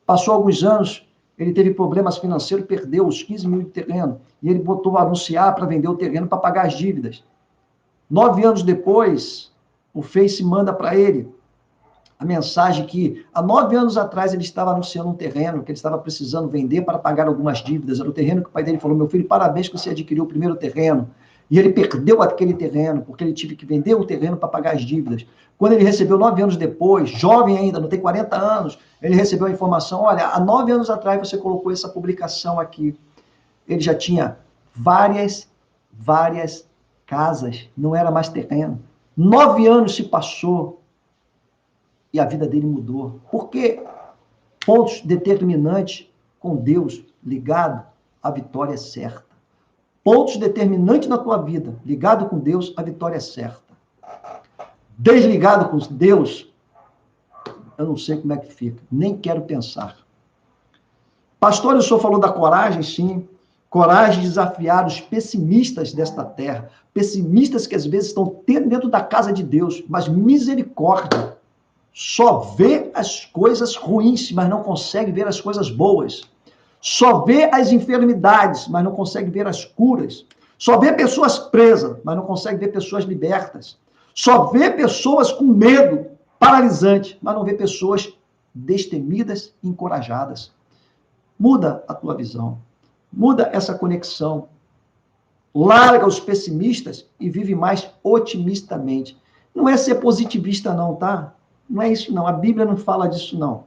Passou alguns anos, ele teve problemas financeiros, perdeu os 15 mil de terreno. E ele botou a anunciar para vender o terreno para pagar as dívidas. 9 anos depois, o Face manda para ele a mensagem que há 9 anos atrás ele estava anunciando um terreno que ele estava precisando vender para pagar algumas dívidas. Era o terreno que o pai dele falou, meu filho, parabéns que você adquiriu o primeiro terreno. E ele perdeu aquele terreno, porque ele teve que vender o terreno para pagar as dívidas. Quando ele recebeu 9 anos depois, jovem ainda, não tem 40 anos, ele recebeu a informação, olha, há 9 anos atrás você colocou essa publicação aqui. Ele já tinha várias casas, não era mais terreno. 9 anos se passou, e a vida dele mudou. Por quê? Pontos determinantes com Deus ligado, a vitória é certa. Pontos determinantes na tua vida, ligado com Deus, a vitória é certa. Desligado com Deus, eu não sei como é que fica, nem quero pensar. Pastor, o senhor falou da coragem, sim. Coragem de desafiar os pessimistas desta terra. Pessimistas que às vezes estão dentro da casa de Deus, mas misericórdia. Só vê as coisas ruins, mas não consegue ver as coisas boas. Só vê as enfermidades, mas não consegue ver as curas. Só vê pessoas presas, mas não consegue ver pessoas libertas. Só vê pessoas com medo paralisante, mas não vê pessoas destemidas e encorajadas. Muda a tua visão. Muda essa conexão. Larga os pessimistas e vive mais otimistamente. Não é ser positivista não, tá? Não é isso não. A Bíblia não fala disso não.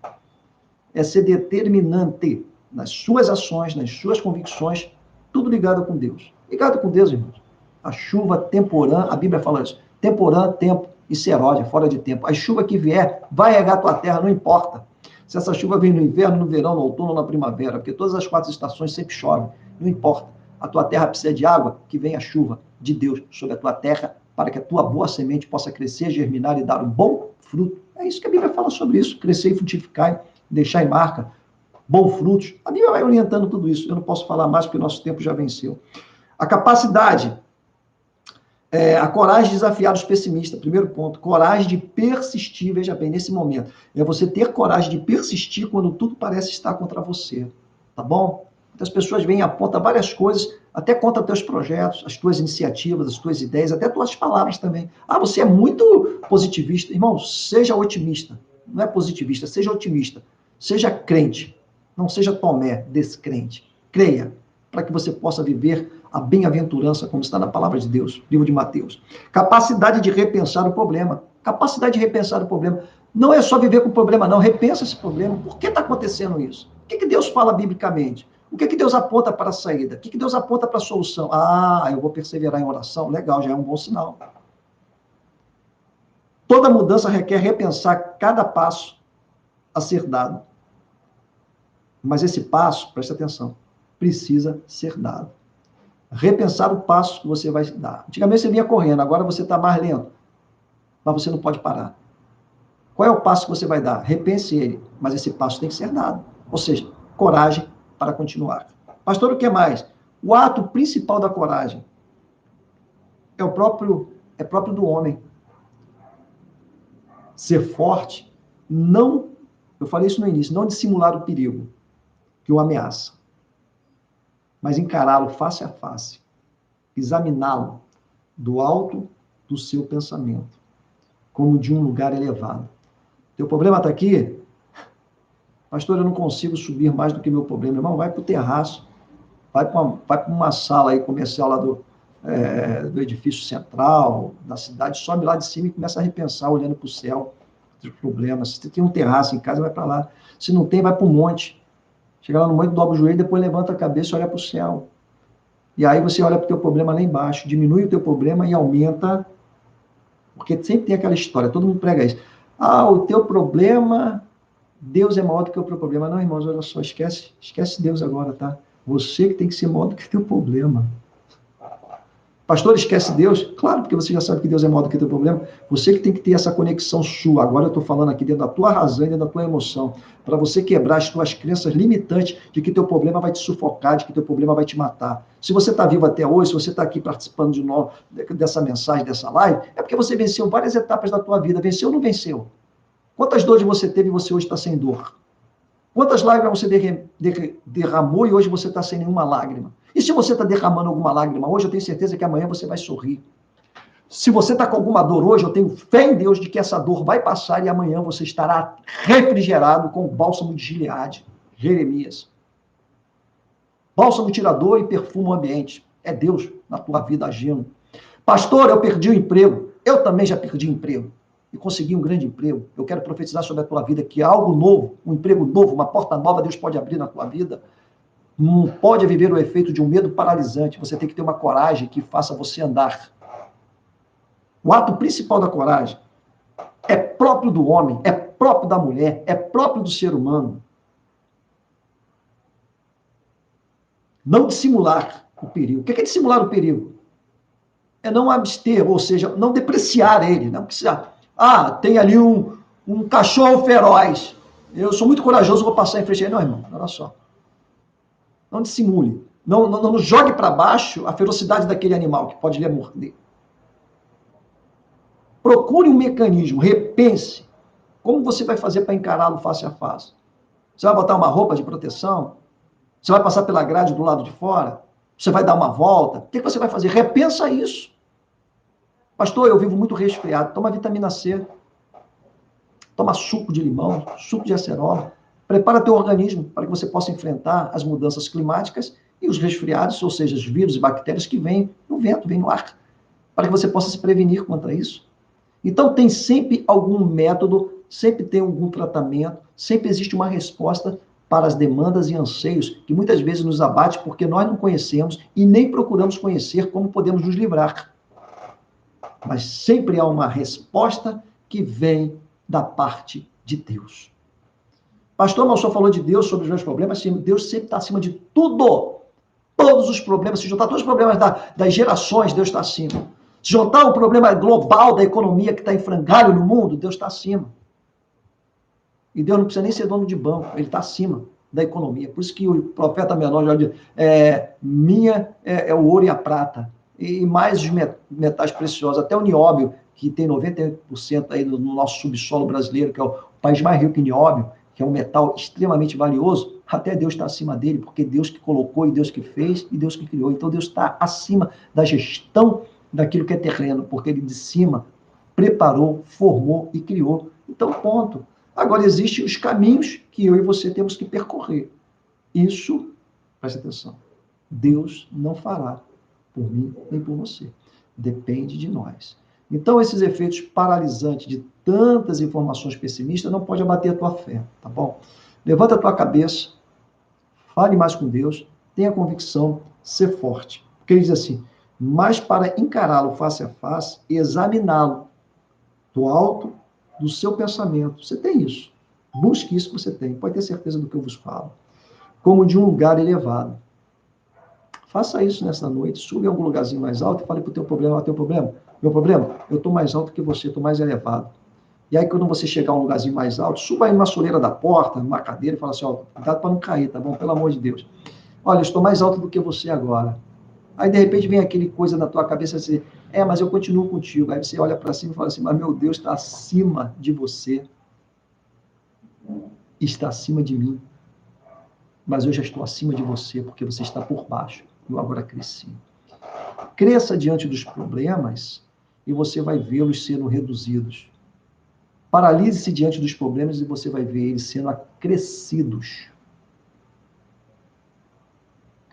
É ser determinante nas suas ações, nas suas convicções, tudo ligado com Deus. Ligado com Deus, irmãos. A chuva temporã, a Bíblia fala isso, temporã, tempo e seródia, fora de tempo. A chuva que vier vai regar a tua terra, não importa. Se essa chuva vem no inverno, no verão, no outono ou na primavera, porque todas as 4 estações sempre chovem, não importa. A tua terra precisa de água, que venha a chuva de Deus sobre a tua terra, para que a tua boa semente possa crescer, germinar e dar um bom fruto. É isso que a Bíblia fala sobre isso, crescer e frutificar, deixar em marca bons frutos. A Bíblia vai orientando tudo isso. Eu não posso falar mais porque o nosso tempo já venceu. A capacidade, a coragem de desafiar os pessimistas. Primeiro ponto, coragem de persistir. Veja bem, nesse momento. É você ter coragem de persistir quando tudo parece estar contra você. Tá bom? As pessoas vêm e apontam várias coisas, até contra teus projetos, as tuas iniciativas, as tuas ideias, até tuas palavras também. Ah, você é muito positivista. Irmão, seja otimista. Não é positivista, seja otimista. Seja crente. Não seja Tomé, descrente. Creia, para que você possa viver a bem-aventurança, como está na palavra de Deus, livro de Mateus. Capacidade de repensar o problema. Capacidade de repensar o problema. Não é só viver com o problema, não. Repensa esse problema. Por que está acontecendo isso? O que Deus fala biblicamente? O que Deus aponta para a saída? O que Deus aponta para a solução? Ah, eu vou perseverar em oração. Legal, já é um bom sinal. Toda mudança requer repensar cada passo a ser dado. Mas esse passo, presta atenção, precisa ser dado. Repensar o passo que você vai dar. Antigamente você vinha correndo, agora você está mais lento. Mas você não pode parar. Qual é o passo que você vai dar? Repense ele, mas esse passo tem que ser dado. Ou seja, coragem para continuar. Pastor, o que mais? O ato principal da coragem é próprio do homem. Ser forte, não, eu falei isso no início, não dissimular o perigo que o ameaça, mas encará-lo face a face, examiná-lo do alto do seu pensamento, como de um lugar elevado. Teu problema está aqui? Pastor, eu não consigo subir mais do que meu problema. Irmão, vai para o terraço, vai para uma sala aí comercial lá do edifício central, da cidade, sobe lá de cima e começa a repensar, olhando para o céu, os problemas. Se tem um terraço em casa, vai para lá. Se não tem, vai para o monte. Chega lá no monte, dobra o joelho, depois levanta a cabeça e olha para o céu. E aí você olha para o teu problema lá embaixo, diminui o teu problema e aumenta, porque sempre tem aquela história, todo mundo prega isso. Ah, o teu problema, Deus é maior do que o teu problema. Não, irmãos, olha só, esquece Deus agora, tá? Você que tem que ser maior do que o teu problema. Pastor, esquece Deus? Claro, porque você já sabe que Deus é maior do que o teu problema. Você que tem que ter essa conexão sua. Agora eu estou falando aqui dentro da tua razão e dentro da tua emoção. Para você quebrar as tuas crenças limitantes de que teu problema vai te sufocar, de que teu problema vai te matar. Se você está vivo até hoje, se você está aqui participando de novo dessa mensagem, dessa live, é porque você venceu várias etapas da tua vida. Venceu ou não venceu? Quantas dores você teve e você hoje está sem dor? Quantas lágrimas você derramou e hoje você está sem nenhuma lágrima? E se você está derramando alguma lágrima hoje, eu tenho certeza que amanhã você vai sorrir. Se você está com alguma dor hoje, eu tenho fé em Deus de que essa dor vai passar e amanhã você estará refrigerado com o bálsamo de Gileade. Jeremias. Bálsamo tirador e perfuma o ambiente. É Deus na tua vida agindo. Pastor, eu perdi o emprego. Eu também já perdi emprego. E consegui um grande emprego. Eu quero profetizar sobre a tua vida que algo novo, um emprego novo, uma porta nova Deus pode abrir na tua vida. Não pode viver o efeito de um medo paralisante. Você tem que ter uma coragem que faça você andar. O ato principal da coragem é próprio do homem, é próprio da mulher, é próprio do ser humano. Não dissimular o perigo. O que é dissimular o perigo? É não abster, ou seja, não depreciar ele. Não precisar. Tem ali um cachorro feroz. Eu sou muito corajoso, vou passar em frente a ele. Não, irmão, olha só. Não dissimule. Não jogue para baixo a ferocidade daquele animal que pode lhe morder. Procure um mecanismo, repense. Como você vai fazer para encará-lo face a face? Você vai botar uma roupa de proteção? Você vai passar pela grade do lado de fora? Você vai dar uma volta? O que você vai fazer? Repensa isso. Pastor, eu vivo muito resfriado. Toma vitamina C. Toma suco de limão, suco de acerola. Prepara teu organismo para que você possa enfrentar as mudanças climáticas e os resfriados, ou seja, os vírus e bactérias que vêm no vento, vêm no ar, para que você possa se prevenir contra isso. Então, tem sempre algum método, sempre tem algum tratamento, sempre existe uma resposta para as demandas e anseios que muitas vezes nos abate porque nós não conhecemos e nem procuramos conhecer como podemos nos livrar. Mas sempre há uma resposta que vem da parte de Deus. Pastor, mas o senhor falou de Deus sobre os meus problemas. Sim, Deus sempre está acima de tudo. Todos os problemas, se juntar todos os problemas das gerações, Deus está acima. Se juntar o problema global da economia que está em frangalho no mundo, Deus está acima. E Deus não precisa nem ser dono de banco, ele está acima da economia. Por isso que o profeta menor já diz, minha é o ouro e a prata, e mais os metais preciosos, até o nióbio, que tem 98% aí no nosso subsolo brasileiro, que é o país mais rico em nióbio, que é um metal extremamente valioso, até Deus está acima dele, porque Deus que colocou, e Deus que fez, e Deus que criou. Então Deus está acima da gestão daquilo que é terreno, porque ele de cima preparou, formou e criou. Então, ponto. Agora, existem os caminhos que eu e você temos que percorrer. Isso, presta atenção, Deus não fará por mim nem por você. Depende de nós. Então, esses efeitos paralisantes de tantas informações pessimistas não pode abater a tua fé, tá bom? Levanta a tua cabeça, fale mais com Deus, tenha convicção, ser forte. Porque ele diz assim, mas para encará-lo face a face e examiná-lo do alto do seu pensamento. Você tem isso. Busque isso que você tem. Pode ter certeza do que eu vos falo. Como de um lugar elevado. Faça isso nessa noite. Suba em algum lugarzinho mais alto e fale para o teu problema. Teu problema? Meu problema? Eu estou mais alto que você, estou mais elevado. E aí, quando você chegar a um lugarzinho mais alto, suba aí numa soleira da porta, numa cadeira e fala assim, cuidado para não cair, tá bom? Pelo amor de Deus. Olha, eu estou mais alto do que você agora. Aí, de repente, vem aquele coisa na tua cabeça assim, mas eu continuo contigo. Aí você olha para cima e fala assim, mas meu Deus está acima de você. Está acima de mim. Mas eu já estou acima de você, porque você está por baixo. Eu agora cresci. Cresça diante dos problemas e você vai vê-los sendo reduzidos. Paralise-se diante dos problemas e você vai ver eles sendo acrescidos.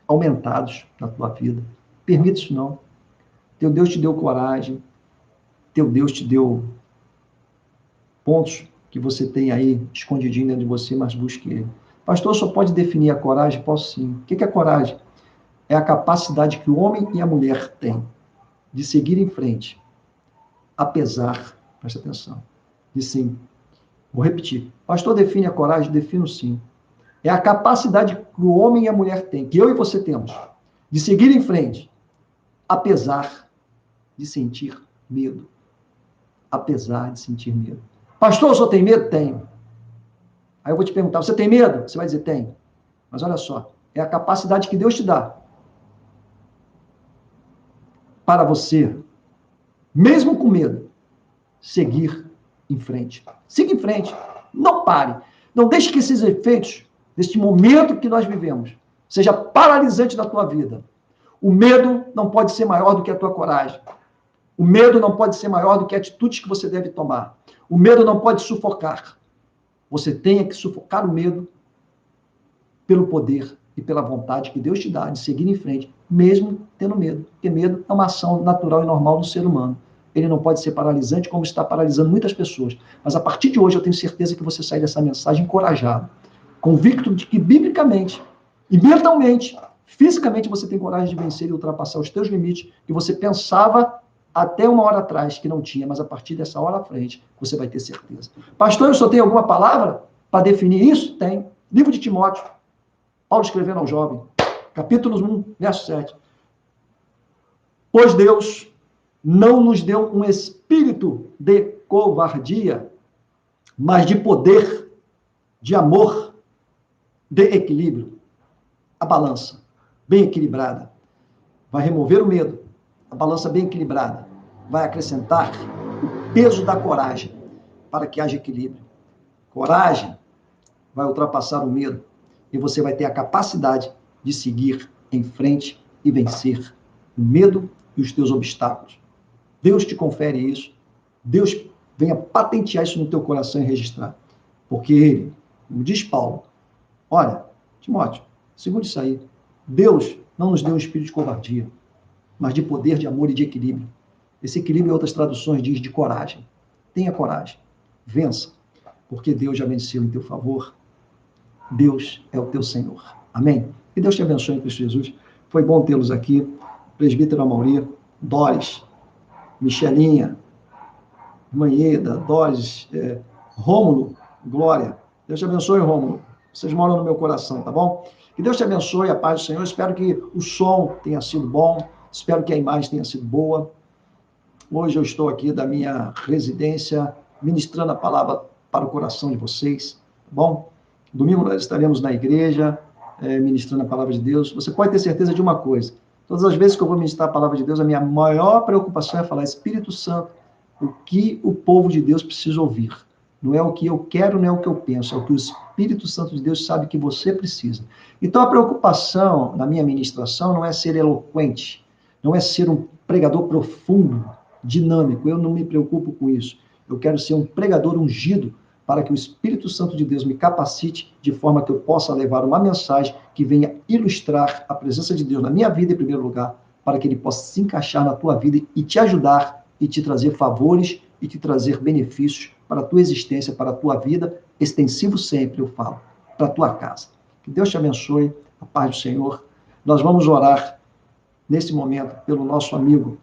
Aumentados na tua vida. Permita isso não. Teu Deus te deu coragem. Teu Deus te deu pontos que você tem aí escondidinho dentro de você, mas busque ele. Pastor, só pode definir a coragem? Posso sim. O que é coragem? É a capacidade que o homem e a mulher têm de seguir em frente, apesar, presta atenção, de sim. Vou repetir. Pastor, define a coragem? Defino sim. É a capacidade que o homem e a mulher têm, que eu e você temos, de seguir em frente, apesar de sentir medo. Apesar de sentir medo. Pastor, eu só tenho medo? Tenho. Aí eu vou te perguntar, você tem medo? Você vai dizer, tenho. Mas olha só, é a capacidade que Deus te dá para você, mesmo com medo, seguir em frente. Siga em frente. Não pare. Não deixe que esses efeitos, deste momento que nós vivemos, seja paralisante na tua vida. O medo não pode ser maior do que a tua coragem. O medo não pode ser maior do que atitudes que você deve tomar. O medo não pode sufocar. Você tem que sufocar o medo pelo poder e pela vontade que Deus te dá de seguir em frente, mesmo tendo medo. Porque medo é uma ação natural e normal do ser humano. Ele não pode ser paralisante como está paralisando muitas pessoas. Mas a partir de hoje eu tenho certeza que você sai dessa mensagem encorajado, convicto de que biblicamente e mentalmente, fisicamente você tem coragem de vencer e ultrapassar os teus limites que você pensava até uma hora atrás que não tinha, mas a partir dessa hora à frente você vai ter certeza. Pastor, eu só tenho alguma palavra para definir isso? Tem. Livro de Timóteo. Paulo escrevendo ao jovem. Capítulo 1, verso 7. Pois Deus não nos deu um espírito de covardia, mas de poder, de amor, de equilíbrio. A balança bem equilibrada vai remover o medo. A balança bem equilibrada vai acrescentar o peso da coragem para que haja equilíbrio. Coragem vai ultrapassar o medo e você vai ter a capacidade de seguir em frente e vencer o medo e os teus obstáculos. Deus te confere isso. Deus venha patentear isso no teu coração e registrar. Porque ele, como diz Paulo, olha, Timóteo, segura isso aí. Deus não nos deu um espírito de covardia, mas de poder, de amor e de equilíbrio. Esse equilíbrio, em outras traduções, diz de coragem. Tenha coragem. Vença. Porque Deus já venceu em teu favor. Deus é o teu Senhor. Amém? Que Deus te abençoe em Cristo Jesus. Foi bom tê-los aqui. Presbítero Amaury, Doris, Michelinha, Manheda, Doris, Rômulo, Glória. Deus te abençoe, Rômulo. Vocês moram no meu coração, tá bom? Que Deus te abençoe, a paz do Senhor. Espero que o som tenha sido bom. Espero que a imagem tenha sido boa. Hoje eu estou aqui da minha residência, ministrando a palavra para o coração de vocês, tá bom? Domingo nós estaremos na igreja, ministrando a palavra de Deus. Você pode ter certeza de uma coisa. Todas as vezes que eu vou ministrar a palavra de Deus, a minha maior preocupação é falar, Espírito Santo, o que o povo de Deus precisa ouvir. Não é o que eu quero, não é o que eu penso, é o que o Espírito Santo de Deus sabe que você precisa. Então, a preocupação na minha ministração não é ser eloquente, não é ser um pregador profundo, dinâmico. Eu não me preocupo com isso. Eu quero ser um pregador ungido para que o Espírito Santo de Deus me capacite de forma que eu possa levar uma mensagem que venha ilustrar a presença de Deus na minha vida em primeiro lugar, para que ele possa se encaixar na tua vida e te ajudar e te trazer favores e te trazer benefícios para a tua existência, para a tua vida, extensivo sempre, eu falo, para a tua casa. Que Deus te abençoe, a paz do Senhor. Nós vamos orar nesse momento pelo nosso amigo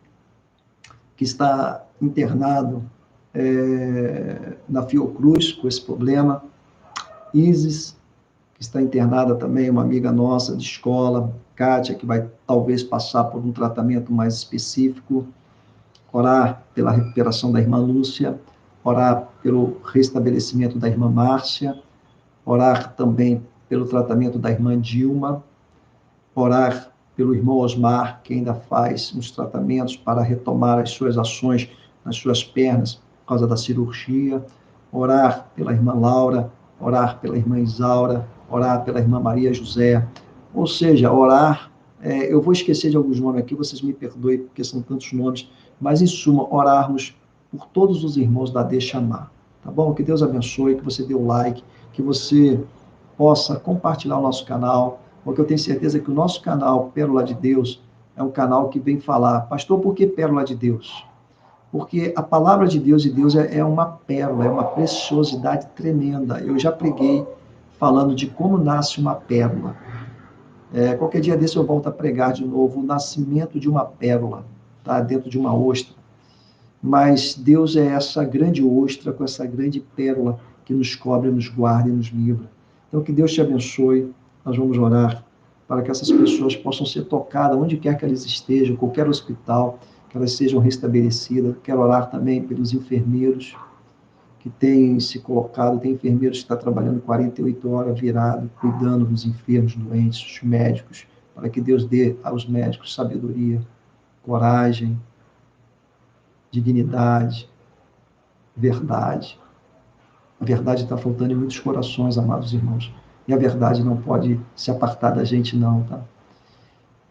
que está internado na Fiocruz com esse problema. Isis, que está internada também, uma amiga nossa de escola, Kátia, que vai talvez passar por um tratamento mais específico. Orar pela recuperação da irmã Lúcia, orar pelo restabelecimento da irmã Márcia, orar também pelo tratamento da irmã Dilma, orar pelo irmão Osmar, que ainda faz uns tratamentos para retomar as suas ações nas suas pernas por causa da cirurgia, orar pela irmã Laura, orar pela irmã Isaura, orar pela irmã Maria José, ou seja, orar, eu vou esquecer de alguns nomes aqui, vocês me perdoem, porque são tantos nomes, mas, em suma, orarmos por todos os irmãos da Deixa Amar, tá bom? Que Deus abençoe, que você dê o like, que você possa compartilhar o nosso canal, porque eu tenho certeza que o nosso canal, Pérola de Deus, é um canal que vem falar, pastor, por que Pérola de Deus? Porque a palavra de Deus e Deus é uma pérola, é uma preciosidade tremenda. Eu já preguei falando de como nasce uma pérola. Qualquer dia desse eu volto a pregar de novo o nascimento de uma pérola, tá? Dentro de uma ostra. Mas Deus é essa grande ostra com essa grande pérola que nos cobre, nos guarda e nos livra. Então, que Deus te abençoe. Nós vamos orar para que essas pessoas possam ser tocadas onde quer que elas estejam, qualquer hospital, que elas sejam restabelecidas. Quero orar também pelos enfermeiros que têm se colocado, tem enfermeiros que estão trabalhando 48 horas virado, cuidando dos enfermos, doentes, dos médicos, para que Deus dê aos médicos sabedoria, coragem, dignidade, verdade. A verdade está faltando em muitos corações, amados irmãos. E a verdade não pode se apartar da gente, não, tá?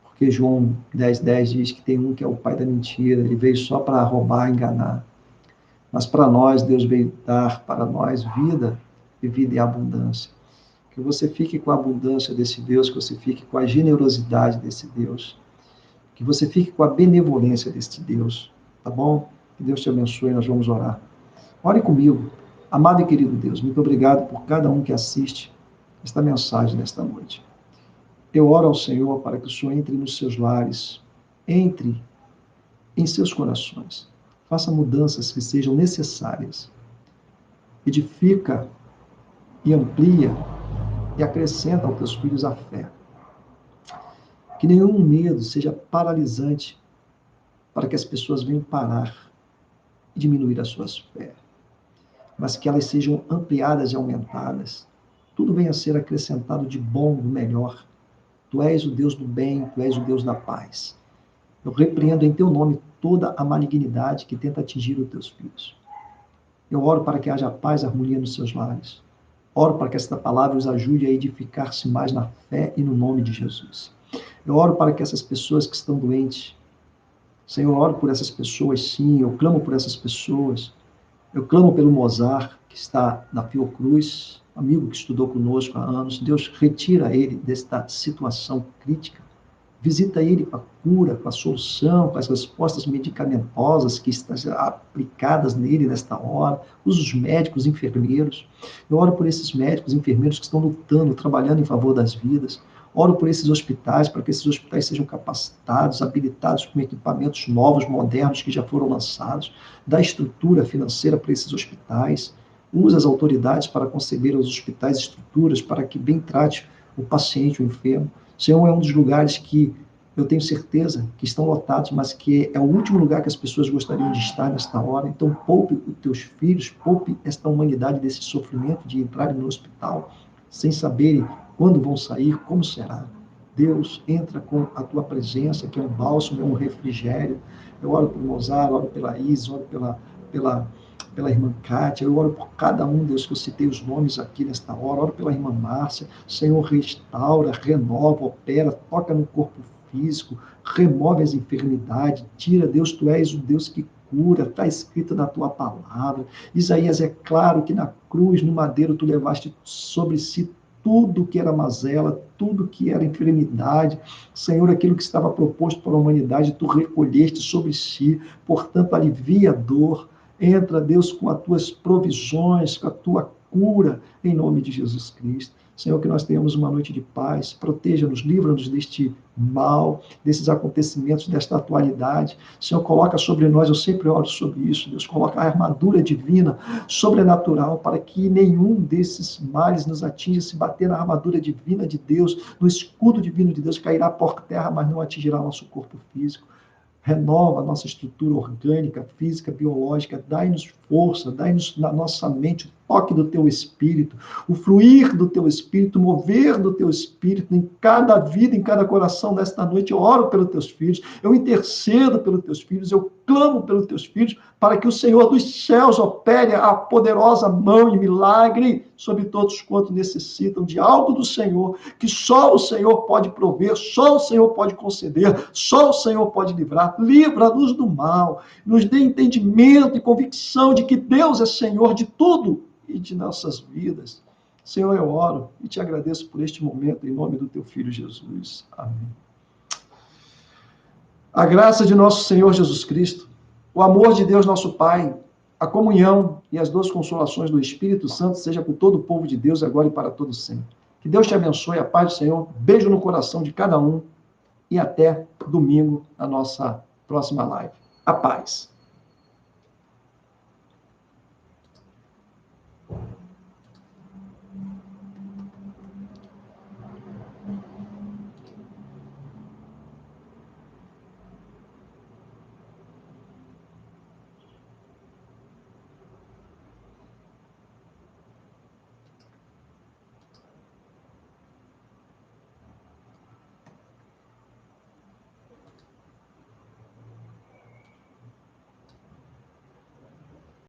Porque João 10:10 diz que tem um que é o pai da mentira, ele veio só para roubar, enganar. Mas para nós, Deus veio dar para nós vida e vida em abundância. Que você fique com a abundância desse Deus, que você fique com a generosidade desse Deus, que você fique com a benevolência desse Deus, tá bom? Que Deus te abençoe, nós vamos orar. Ore comigo. Amado e querido Deus, muito obrigado por cada um que assiste esta mensagem nesta noite. Eu oro ao Senhor para que o Senhor entre nos seus lares, entre em seus corações, faça mudanças que sejam necessárias, edifica e amplia e acrescenta aos teus filhos a fé. Que nenhum medo seja paralisante para que as pessoas venham parar e diminuir a sua fé, mas que elas sejam ampliadas e aumentadas. Tudo venha a ser acrescentado de bom, do melhor. Tu és o Deus do bem, tu és o Deus da paz. Eu repreendo em teu nome toda a malignidade que tenta atingir os teus filhos. Eu oro para que haja paz e harmonia nos seus lares. Oro para que esta palavra os ajude a edificar-se mais na fé e no nome de Jesus. Eu oro para que essas pessoas que estão doentes, Senhor, eu oro por essas pessoas, sim, eu clamo por essas pessoas. Eu clamo pelo Mozart, que está na Fiocruz, amigo que estudou conosco há anos. Deus, retira ele desta situação crítica. Visita ele com a cura, com a solução, com as respostas medicamentosas que estão aplicadas nele nesta hora. Usa os médicos, enfermeiros. Eu oro por esses médicos, enfermeiros que estão lutando, trabalhando em favor das vidas. Oro por esses hospitais, para que esses hospitais sejam capacitados, habilitados com equipamentos novos, modernos, que já foram lançados. Dá estrutura financeira para esses hospitais. Usa as autoridades para conceder aos hospitais estruturas para que bem trate o paciente, o enfermo. Senhor, é um dos lugares que eu tenho certeza que estão lotados, mas que é o último lugar que as pessoas gostariam de estar nesta hora. Então, poupe os teus filhos, poupe esta humanidade desse sofrimento de entrarem no hospital sem saberem quando vão sair, como será. Deus, entra com a tua presença, que é um bálsamo, é um refrigério. Eu oro por Mozart, oro pela Isa, oro pela irmã Kátia, eu oro por cada um, Deus, que eu citei os nomes aqui nesta hora, oro pela irmã Márcia. Senhor, restaura, renova, opera, toca no corpo físico, remove as enfermidades, tira, Deus, tu és o Deus que cura, está escrito na tua palavra. Isaías, é claro que na cruz, no madeiro, tu levaste sobre si tudo que era mazela, tudo que era enfermidade. Senhor, aquilo que estava proposto para a humanidade, tu recolheste sobre si, portanto, alivia a dor. Entra, Deus, com as tuas provisões, com a tua cura, em nome de Jesus Cristo. Senhor, que nós tenhamos uma noite de paz, proteja-nos, livra-nos deste mal, desses acontecimentos, desta atualidade. Senhor, coloca sobre nós, eu sempre oro sobre isso, Deus, coloca a armadura divina, sobrenatural, para que nenhum desses males nos atinja. Se bater na armadura divina de Deus, no escudo divino de Deus, cairá por terra, mas não atingirá nosso corpo físico. Renova a nossa estrutura orgânica, física, biológica, dai-nos força, dai-nos na nossa mente o toque do teu Espírito, o fluir do teu Espírito, o mover do teu Espírito em cada vida, em cada coração desta noite. Eu oro pelos teus filhos, eu intercedo pelos teus filhos, eu clamo pelos teus filhos, para que o Senhor dos céus opere a poderosa mão e milagre sobre todos quantos necessitam de algo do Senhor, que só o Senhor pode prover, só o Senhor pode conceder, só o Senhor pode livrar. Livra-nos do mal, nos dê entendimento e convicção de que Deus é Senhor de tudo e de nossas vidas. Senhor, eu oro e te agradeço por este momento, em nome do teu Filho Jesus. Amém. A graça de nosso Senhor Jesus Cristo, o amor de Deus nosso Pai, a comunhão e as doces consolações do Espírito Santo seja com todo o povo de Deus, agora e para todo sempre. Que Deus te abençoe, a paz do Senhor, beijo no coração de cada um e até domingo, na nossa próxima live. A paz.